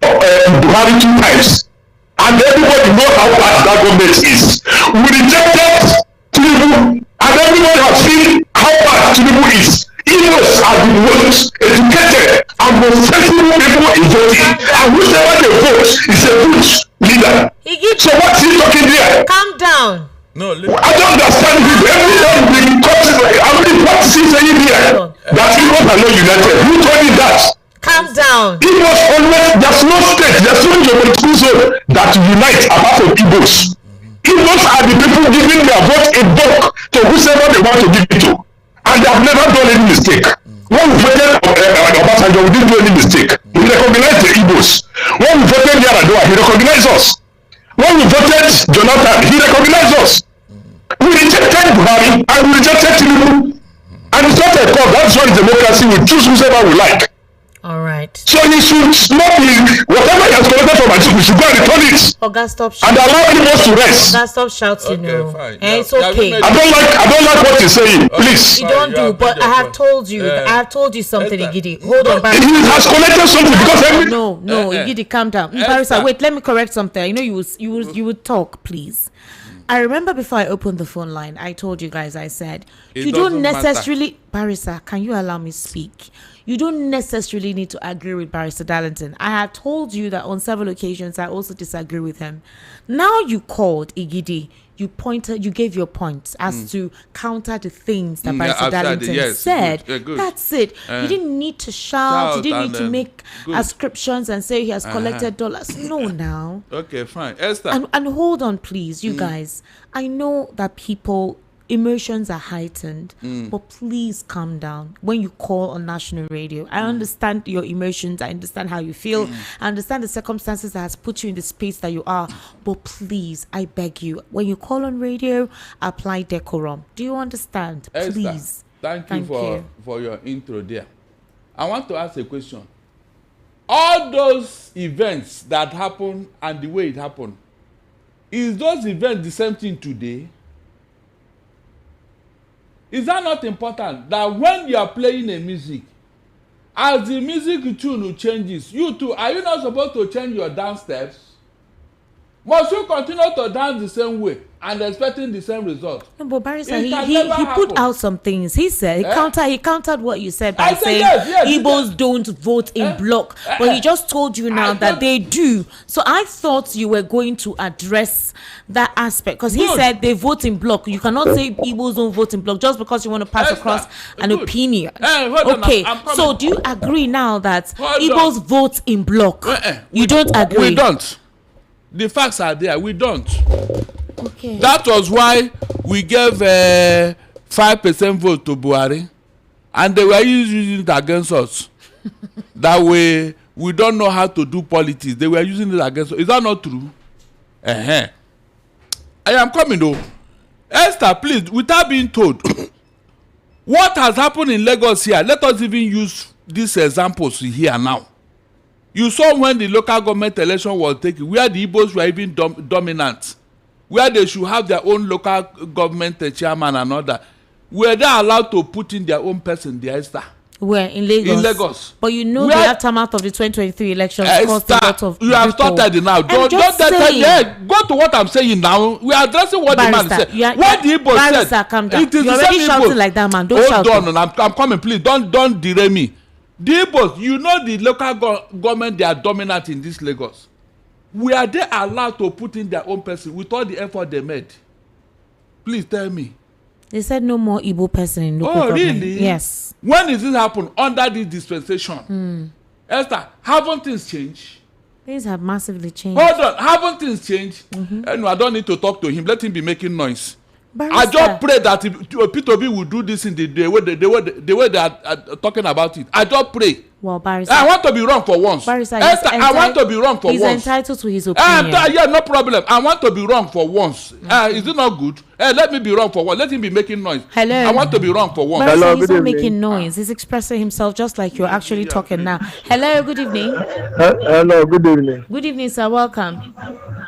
Buhari 2 times. And everybody knows how bad that government is. We rejected Tinubu, and everybody has seen how bad Tinubu is. Igbos are the most educated and most sensible people in voting. And whichever they vote is a good leader. So what's he talking there? Calm down. No, I don't understand you. Every time we cut it, how many parties is saying here? That Igbos are not united. Who told you that? Calm down. Igbos always, there's no state, there's no geopolitical zone that unite apart from Igbos. Igbos are the people giving their vote in bulk to whoever they want to give it to. And they have never done any mistake. When we voted Obasanjo, we didn't do any mistake. We recognized the Igbos. When we voted Yaradua, he recognized us. When we voted Jonathan, he recognized us. We rejected Buhari and we rejected Tinubu. And it's not a call. That's why democracy will choose whoever we like. All right. So he should not be, whatever he has collected from Atiku, we should go and return it. Oga, stop shouting. And allow anyone to rest. Oga, stop shouting. Okay, fine. It's okay. I don't like what he's saying. Please. You don't do, but I have told you. I have told you something, Igidi. Hold on, He has collected something because every... No, Igidi, calm down. Barrister, wait, let me correct something. I know you would talk, please. I remember before I opened the phone line, I told you guys, I said, you don't necessarily, Barrister, can you allow me speak? You don't necessarily need to agree with Barrister Darlington. I have told you that on several occasions, I also disagree with him. Now you called Igidi, you gave your points as to counter the things that Barrister Darlington said. Good. That's it. You didn't need to shout. You didn't need to make ascriptions and say he has collected dollars. No, now. Okay, fine. Esther. And hold on, please, you guys. I know that emotions are heightened, but please calm down when you call on national radio. I understand your emotions. I understand how you feel. I understand the circumstances that has put you in the space that you are. But please, I beg you, when you call on radio, apply decorum. Do you understand? Esther, please. Thank you for your intro there. I want to ask a question. All those events that happen and the way it happened, is those events the same thing today? Is that not important that when you are playing a music, as the music tune changes, you too, are you not supposed to change your dance steps? Must you continue to dance the same way and expecting the same result? No, but Barrister, he put out some things. He said he countered what you said by saying Igbos don't vote in block. But he just told you now that they do. So I thought you were going to address that aspect, because he said they vote in block. You cannot say Igbos don't vote in block just because you want to pass across an opinion. Okay, so do you agree now that Igbos vote in block? You don't agree? We don't. The facts are there. We don't. Okay. That was why we gave 5% vote to Buhari, and they were using it against us. That way, we don't know how to do politics. They were using it against us. Is that not true? I am coming though. Esther, please, without being told, what has happened in Lagos here? Let us even use these examples here now. You saw when the local government election was taken, where the Igbos were even dominant, where they should have their own local government chairman and all that. Were they allowed to put in their own person there, Esther? Where? In Lagos? In Lagos. But you know, they have time out of the 2023 elections. Esther, you have started it now. Don't go to what I'm saying now. We are addressing what the man said. What the Igbos said. Calm down. You're already shouting like that, man. Don't shout. Hold on, I'm coming, please. Don't derail me. The Igbos, you know the local government, they are dominant in this Lagos. Were they allowed to put in their own person with all the effort they made? Please tell me. They said no more Igbo person in local government. Oh, really? Yes. When did this happen? Under this dispensation. Esther, haven't things changed? Things have massively changed. Hold on, haven't things changed? No, I don't need to talk to him. Let him be making noise. Barrister. I just pray that P2B will do this in the way they are talking about it. I just pray. Well, Barrister, I want to be wrong for once. Barrister, I want to be wrong for once. He's entitled to his opinion. Yeah, no problem. I want to be wrong for once. Is it not good? Let me be wrong for once. Let him be making noise. Hello. I want to be wrong for once. Barrister, he's not making noise. He's expressing himself just like you're actually talking now. Hello, good evening. Hello, good evening. Good evening, sir. Welcome.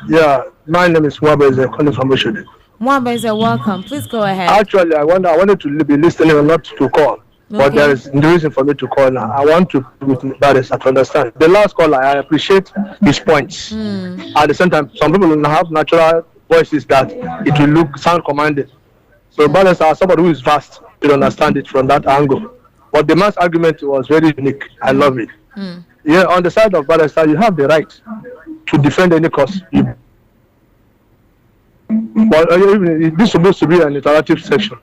Yeah, my name is Mwabeze, calling from Oshodi. Mwabeze, welcome. Please go ahead. Actually, I wanted to be listening and not to call. Okay. But there is the reason for me to call now. I want to with Barrister to understand. The last caller, I appreciate his points. At the same time, some people have natural voices that it will sound commanding. So Barrister, as somebody who is vast, will understand it from that angle. But the man's argument was very unique. I love it. Yeah, on the side of Barrister, you have the right to defend any cause. But this is supposed to be an interactive section.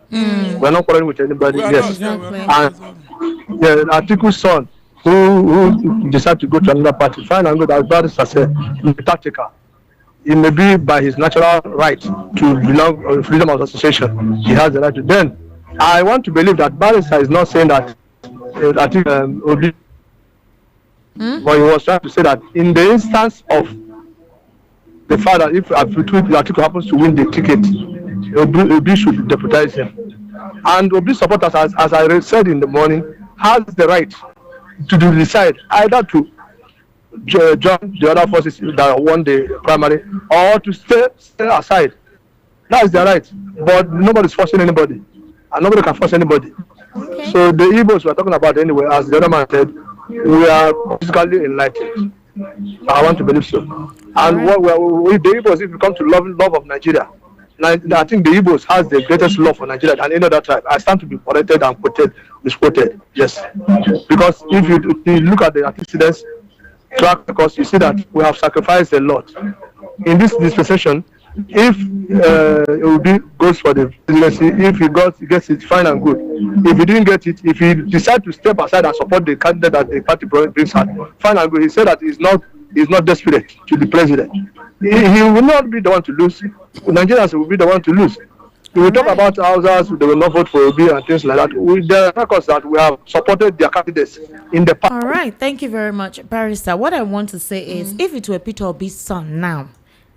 We're not quarreling with anybody. Yes. And the article's son who decided to go to another party, fine and good, as Barrister said, tactical. It may be by his natural right to belong freedom of association. He has the right to. Then I want to believe that Barrister is not saying that I think but he was trying to say that in the instance of the fact that if Atiku happens to win the ticket, Obi should deputize him. And Obi supporters, as I said in the morning, has the right to decide either to join the other forces that won the primary or to stay aside. That is their right. But nobody's forcing anybody. And nobody can force anybody. Okay. So the Igbos we're talking about anyway, as the other man said, we are physically enlightened. I want to believe so. And right. What the Igbos, if you come to love of Nigeria, I think the Igbos has the greatest love for Nigeria than any other tribe. I stand to be corrected and misquoted. Yes. Because if you look at the antecedents track records, you see that we have sacrificed a lot. In this dispensation, if Obi goes for the presidency, if he gets it, fine and good. If he didn't get it, if he decides to step aside and support the candidate that the party brings out, fine and good. He said that he's not desperate to be president. He will not be the one to lose. Nigerians will be the one to lose. We will talk about Hausas, they will not vote for Obi and things like that. There are records that we have supported their candidates in the past. All right, thank you very much, Barrister. What I want to say is, if it were Peter Obi's son now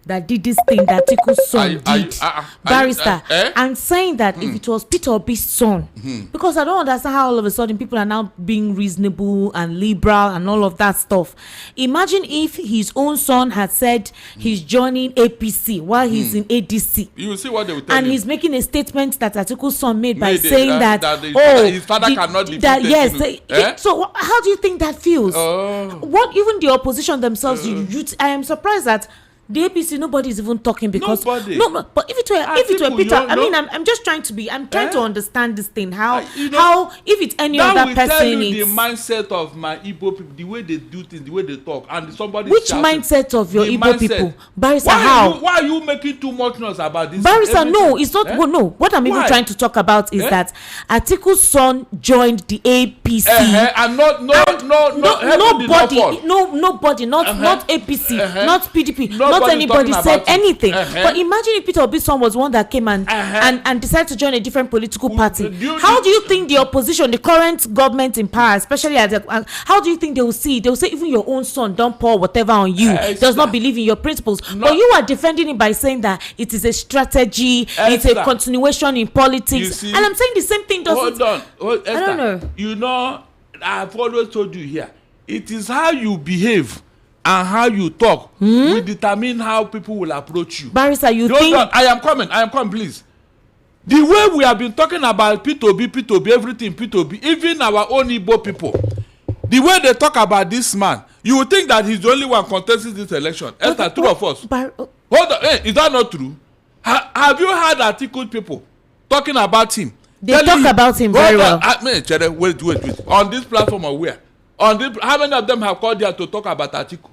that did this thing that Tiku's son did, Barrister, I'm saying that if it was Peter Obi's son, because I don't understand how all of a sudden people are now being reasonable and liberal and all of that stuff. Imagine if his own son had said he's joining APC while he's in ADC. You will see what they will tell and you. He's making a statement that Atiku's son made by saying his father cannot defeat yes. So how do you think that feels? What even the opposition themselves, I am surprised that The APC, nobody is even talking because nobody. No, but if it were Peter, I mean, I'm just trying to understand this thing. How if it's any other person, tell you the mindset of my Igbo people, the way they do things, the way they talk, and somebody. Which mindset of your Igbo people, Barrister? Why are you making too much noise about this? Barrister, no, it's not. No, what I'm even trying to talk about is that Atiku's son joined the APC, and nobody, not APC, not PDP. Not anybody said anything. But imagine if Peter Obi's son was one that came and decided to join a different political party. How do you think the opposition, the current government in power, especially how do you think they will see it? They will say even your own son don't pour whatever on you, does not believe in your principles. But you are defending it by saying that it is a strategy, it's a continuation in politics. And I'm saying the same thing doesn't. Hold on, I don't know. You know, I've always told you here, it is how you behave and how you talk will determine how people will approach you. Barrister, you think... I am coming, please. The way we have been talking about P2B, everything P2B, even our own Igbo people, the way they talk about this man, you would think that he's the only one contesting this election. Esther, two of us. Hold on, is that not true? Have you heard Atiku people talking about him? They talk about him very well. Wait. On this platform or where? How many of them have called here to talk about Atiku?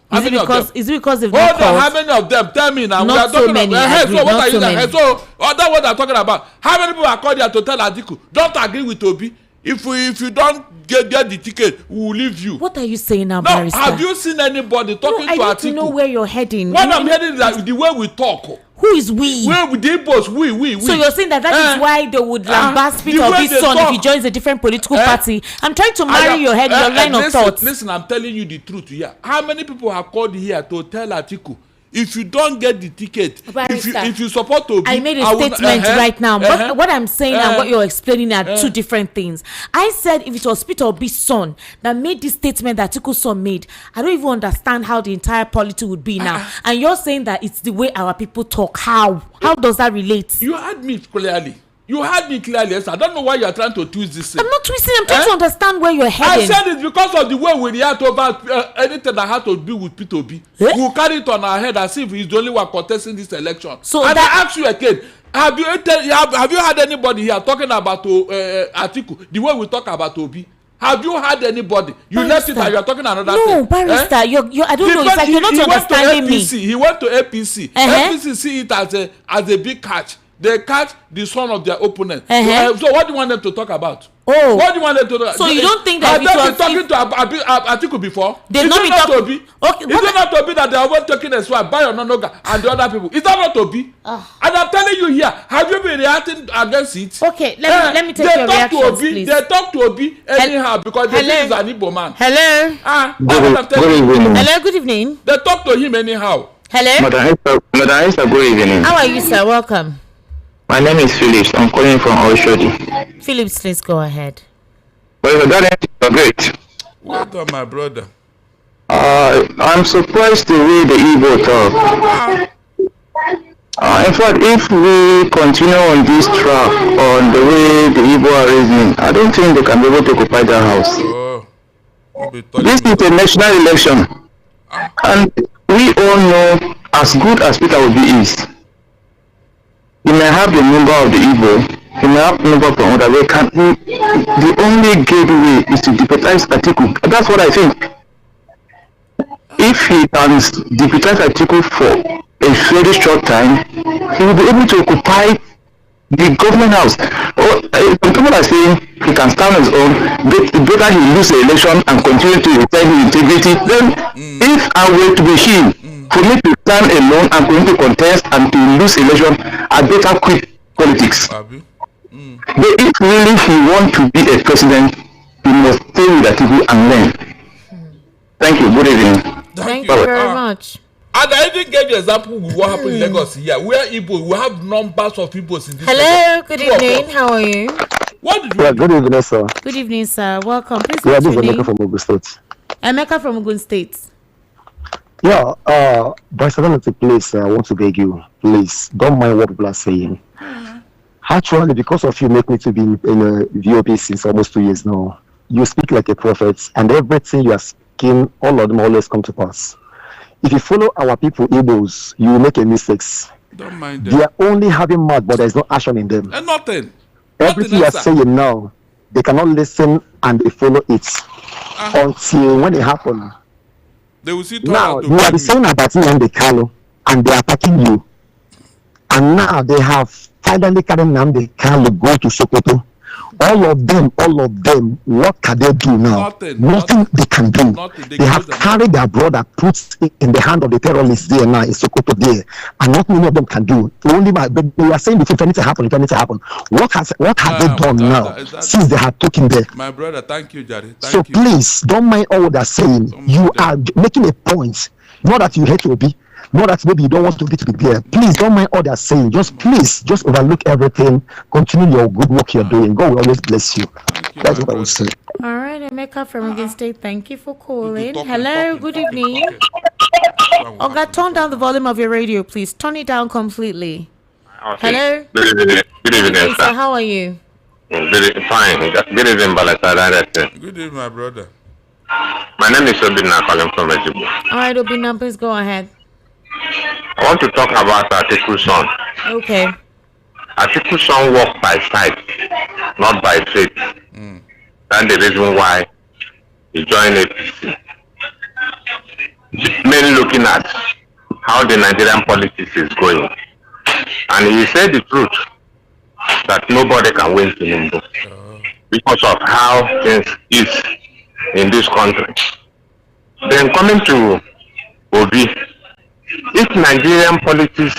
Is it because they've not called? How many of them? Tell me now. Not so many. So what are you saying? So that's what I'm talking about. How many people have called here to tell Atiku, don't agree with Obi? If you don't get the ticket, we will leave you. What are you saying now, no, Barrister? Have you seen anybody talking to Atiku? I need to know where you're heading. What I'm heading is that the way we talk. Who is we? Where we the boss? We. So you're saying that is why they would lambast Peter Obi's son if he joins a different political party? I'm trying to marry your head, your line of thoughts. Listen, I'm telling you the truth here. How many people have called here to tell Atiku, if you don't get the ticket, if you support Obi, I made a statement right now. What I'm saying and what you're explaining are two different things. I said if it was Peter Obi's son that made this statement that Atiku's son made, I don't even understand how the entire polity would be now. And you're saying that it's the way our people talk. How does that relate? You heard me clearly. Yes. I don't know why you are trying to twist this thing. I'm not twisting. I'm trying to understand where you're heading. I said it because of the way we react over anything that had to do with Peter Obi. We'll carry it on our head as if he's the only one contesting this election. I ask you again, have you had anybody here talking about Atiku the way we talk about Obi? Have you had anybody? You left it and you're talking another thing. No, Barrister, I don't know. It's like you're not understanding me. He went to APC. APC see it as a big catch. They catch the son of their opponent. So what do you want them to talk about? What do you want them to talk? So you don't think that have they been talking to Atiku before? They've not been talking. Okay, is it not to be that they are all talking as well by Ononoga and the other people? Is that not to be? And I'm telling you here, have you been reacting against it? Okay, let me take your reactions, please. They talk to Obi anyhow because they think he's an Igbo man. Hello. Hello, good evening. They talk to him anyhow. Hello. Madam Esther, good evening. How are you, sir? Welcome. My name is Phillips. I'm calling from Oshodi. Phillips, please go ahead. Well, that is great. Well done, my brother. I'm surprised the way the Igbo talk. In fact, if we continue on this track, on the way the Igbo are reasoning, I don't think they can be able to occupy that house. This is a national election. And we all know, as good as Peter Obi is, he may have the number of the Igbo, he may have the number from other way. The only gateway is to deputize Atiku. That's what I think. If he can deputize Atiku for a very short time, he will be able to occupy the government house. Some people are saying he can stand on his own, better he lose the election and continue to retain his integrity. Then, if I were to be him, for me to stand alone and going to contest and to lose election, I better quit politics. But if really he wants to be a president, he must stay with that people and learn. Thank you. Good evening. Thank you very much. And I even gave you an example of what happened in Lagos here, where Igbo, we have numbers of Igbos in this. Hello, good evening. How are you? Good evening, sir. Good evening, sir. Welcome. Please. This is Emeka from Ogun State. Emeka from Ogun State. Yeah, by sovereignty, please, I want to beg you, please, don't mind what people are saying. Actually, because of you make me to be in a VOP since almost 2 years now. You speak like a prophet, and everything you are speaking, all of them always come to pass. if you follow our people, Igbos, you will make a mistakes. Don't mind them. They are only having mouth, but there is no action in them. And nothing. Everything you are saying now, they cannot listen and they follow it until when it happens. They will see now you are saying about me and the Kalo, and they are attacking you. And now they have finally carried Nnamdi Kanu go to Sokoto. All of them, what can they do now? Nothing they can do. They have carried their brother, put it in the hand of the terrorists there now in Sokoto there, and not many of them can do. Only but they are saying if anything happen, What have they done now since they have taken there? My brother, thank you, Jerry. So please don't mind all they're saying. You are making a point. Not that you hate to be. Not that maybe you don't want to be there. Please don't mind all they're saying. Just overlook everything. Continue your good work you're doing. God will always bless you. That's what I would say. All right, Emeka from Again State, thank you for calling. Hello, good evening. Oga, turn down the volume of your radio, please. Turn it down completely. Okay. Hello. Good evening, sir. How are you? Fine. Good evening, Balasada. Good evening, my brother. My name is Obina calling from Ejibu. All right, Obina, please go ahead. I want to talk about Atiku son. Okay. Atiku son walk by sight, not by faith. That's the reason why he joined APC. Mainly looking at how the Nigerian politics is going. And he said the truth, that nobody can win Tinubu because of how things is in this country. Then coming to Obi, if Nigerian politics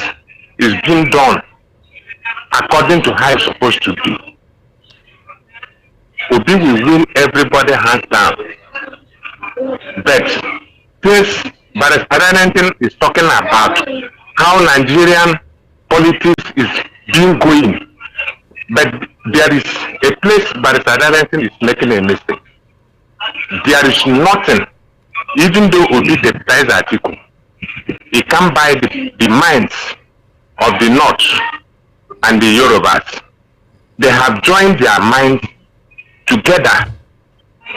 is being done according to how it's supposed to be, Obi will win everybody hands down. But this Barrister is talking about how Nigerian politics is being going. But there is a place Barrister is making a mistake. There is nothing, even though Obi deputize Atiku, he can buy the minds of the North and the Yorubas. They have joined their minds together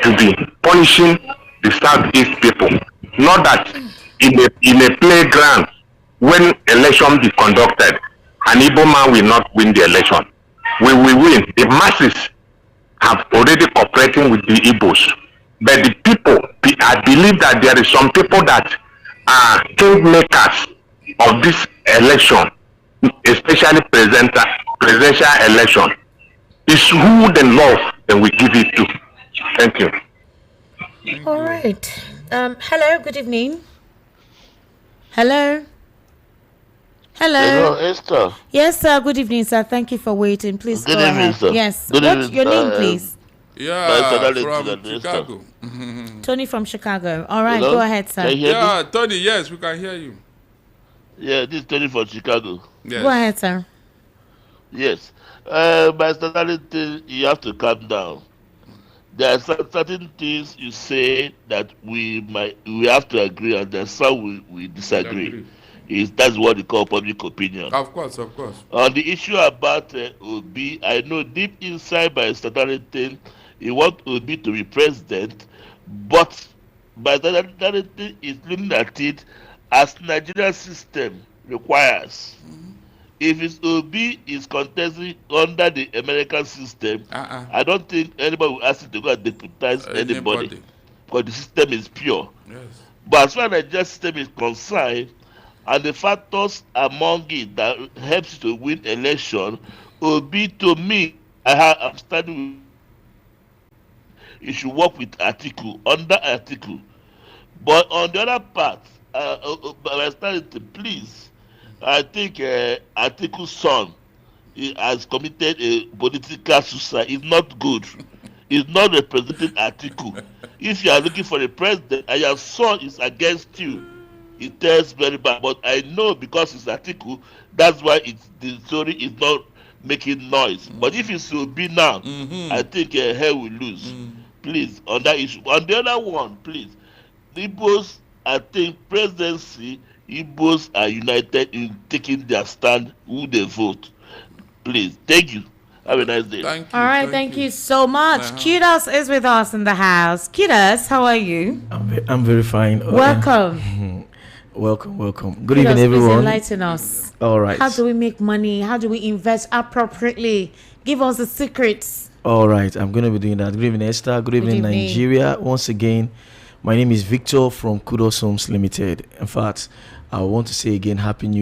to be punishing the Southeast people. Not that in a playground, when election be conducted, an Igbo man will not win the election. We will win. The masses have already cooperating with the Igbos. But the people, I believe that there is some people that are kingmakers of this election, especially presidential election. It's who they love and we give it to. Thank you. All right. Hello, good evening. Hello. Hello, Esther. Yes, sir. Good evening, sir. Thank you for waiting. Please good go evening, ahead. Sir. Yes. Good What's evening, your name, please? Yeah, from Chicago. Tony from Chicago. All right, Hello? go ahead, sir. Yeah, Tony, yes, we can hear you. Yeah, this is Tony from Chicago. Yes. Go ahead, sir. Yes. My standard, you have to calm down. There are certain things you say that we have to agree on, there's some we disagree. That's what we call public opinion. Of course. On the issue about Obi, I know deep inside by standard thing, he wants Obi to be president, but by standard thing is looking at it as Nigerian system requires. If it's Obi is contesting under the American system, I don't think anybody will ask him to go and deputize anybody because the system is pure. Yes. But as far as the Nigerian system is concerned, and the factors among it that helps to win election, Obi to me, I'm standing with, you should work with Atiku, under Atiku. But on the other part, I started to please. I think Atiku's son has committed a political suicide. It's not good. It's not representing Atiku. If you are looking for a president and your son is against you, it tells very bad. But I know because it's Atiku, that's why the story is not making noise. But if it's Obi now, I think hell will lose. Please, on that issue. On the other one, please, Igbos, I think presidency, Igbos are united in taking their stand who they vote. Please, thank you. Have a nice day. Thank you. All right, thank you so much. Kudos is with us in the house. Kudos, how are you? I'm very fine. Welcome. Welcome. Good Please, evening, everyone. Please enlighten us. All right. How do we make money? How do we invest appropriately? Give us the secrets. All right. I'm going to be doing that. Good evening, Esther. Good evening, Nigeria. Once again, my name is Victor from Kudos Homes Limited. In fact, I want to say again, Happy New Year.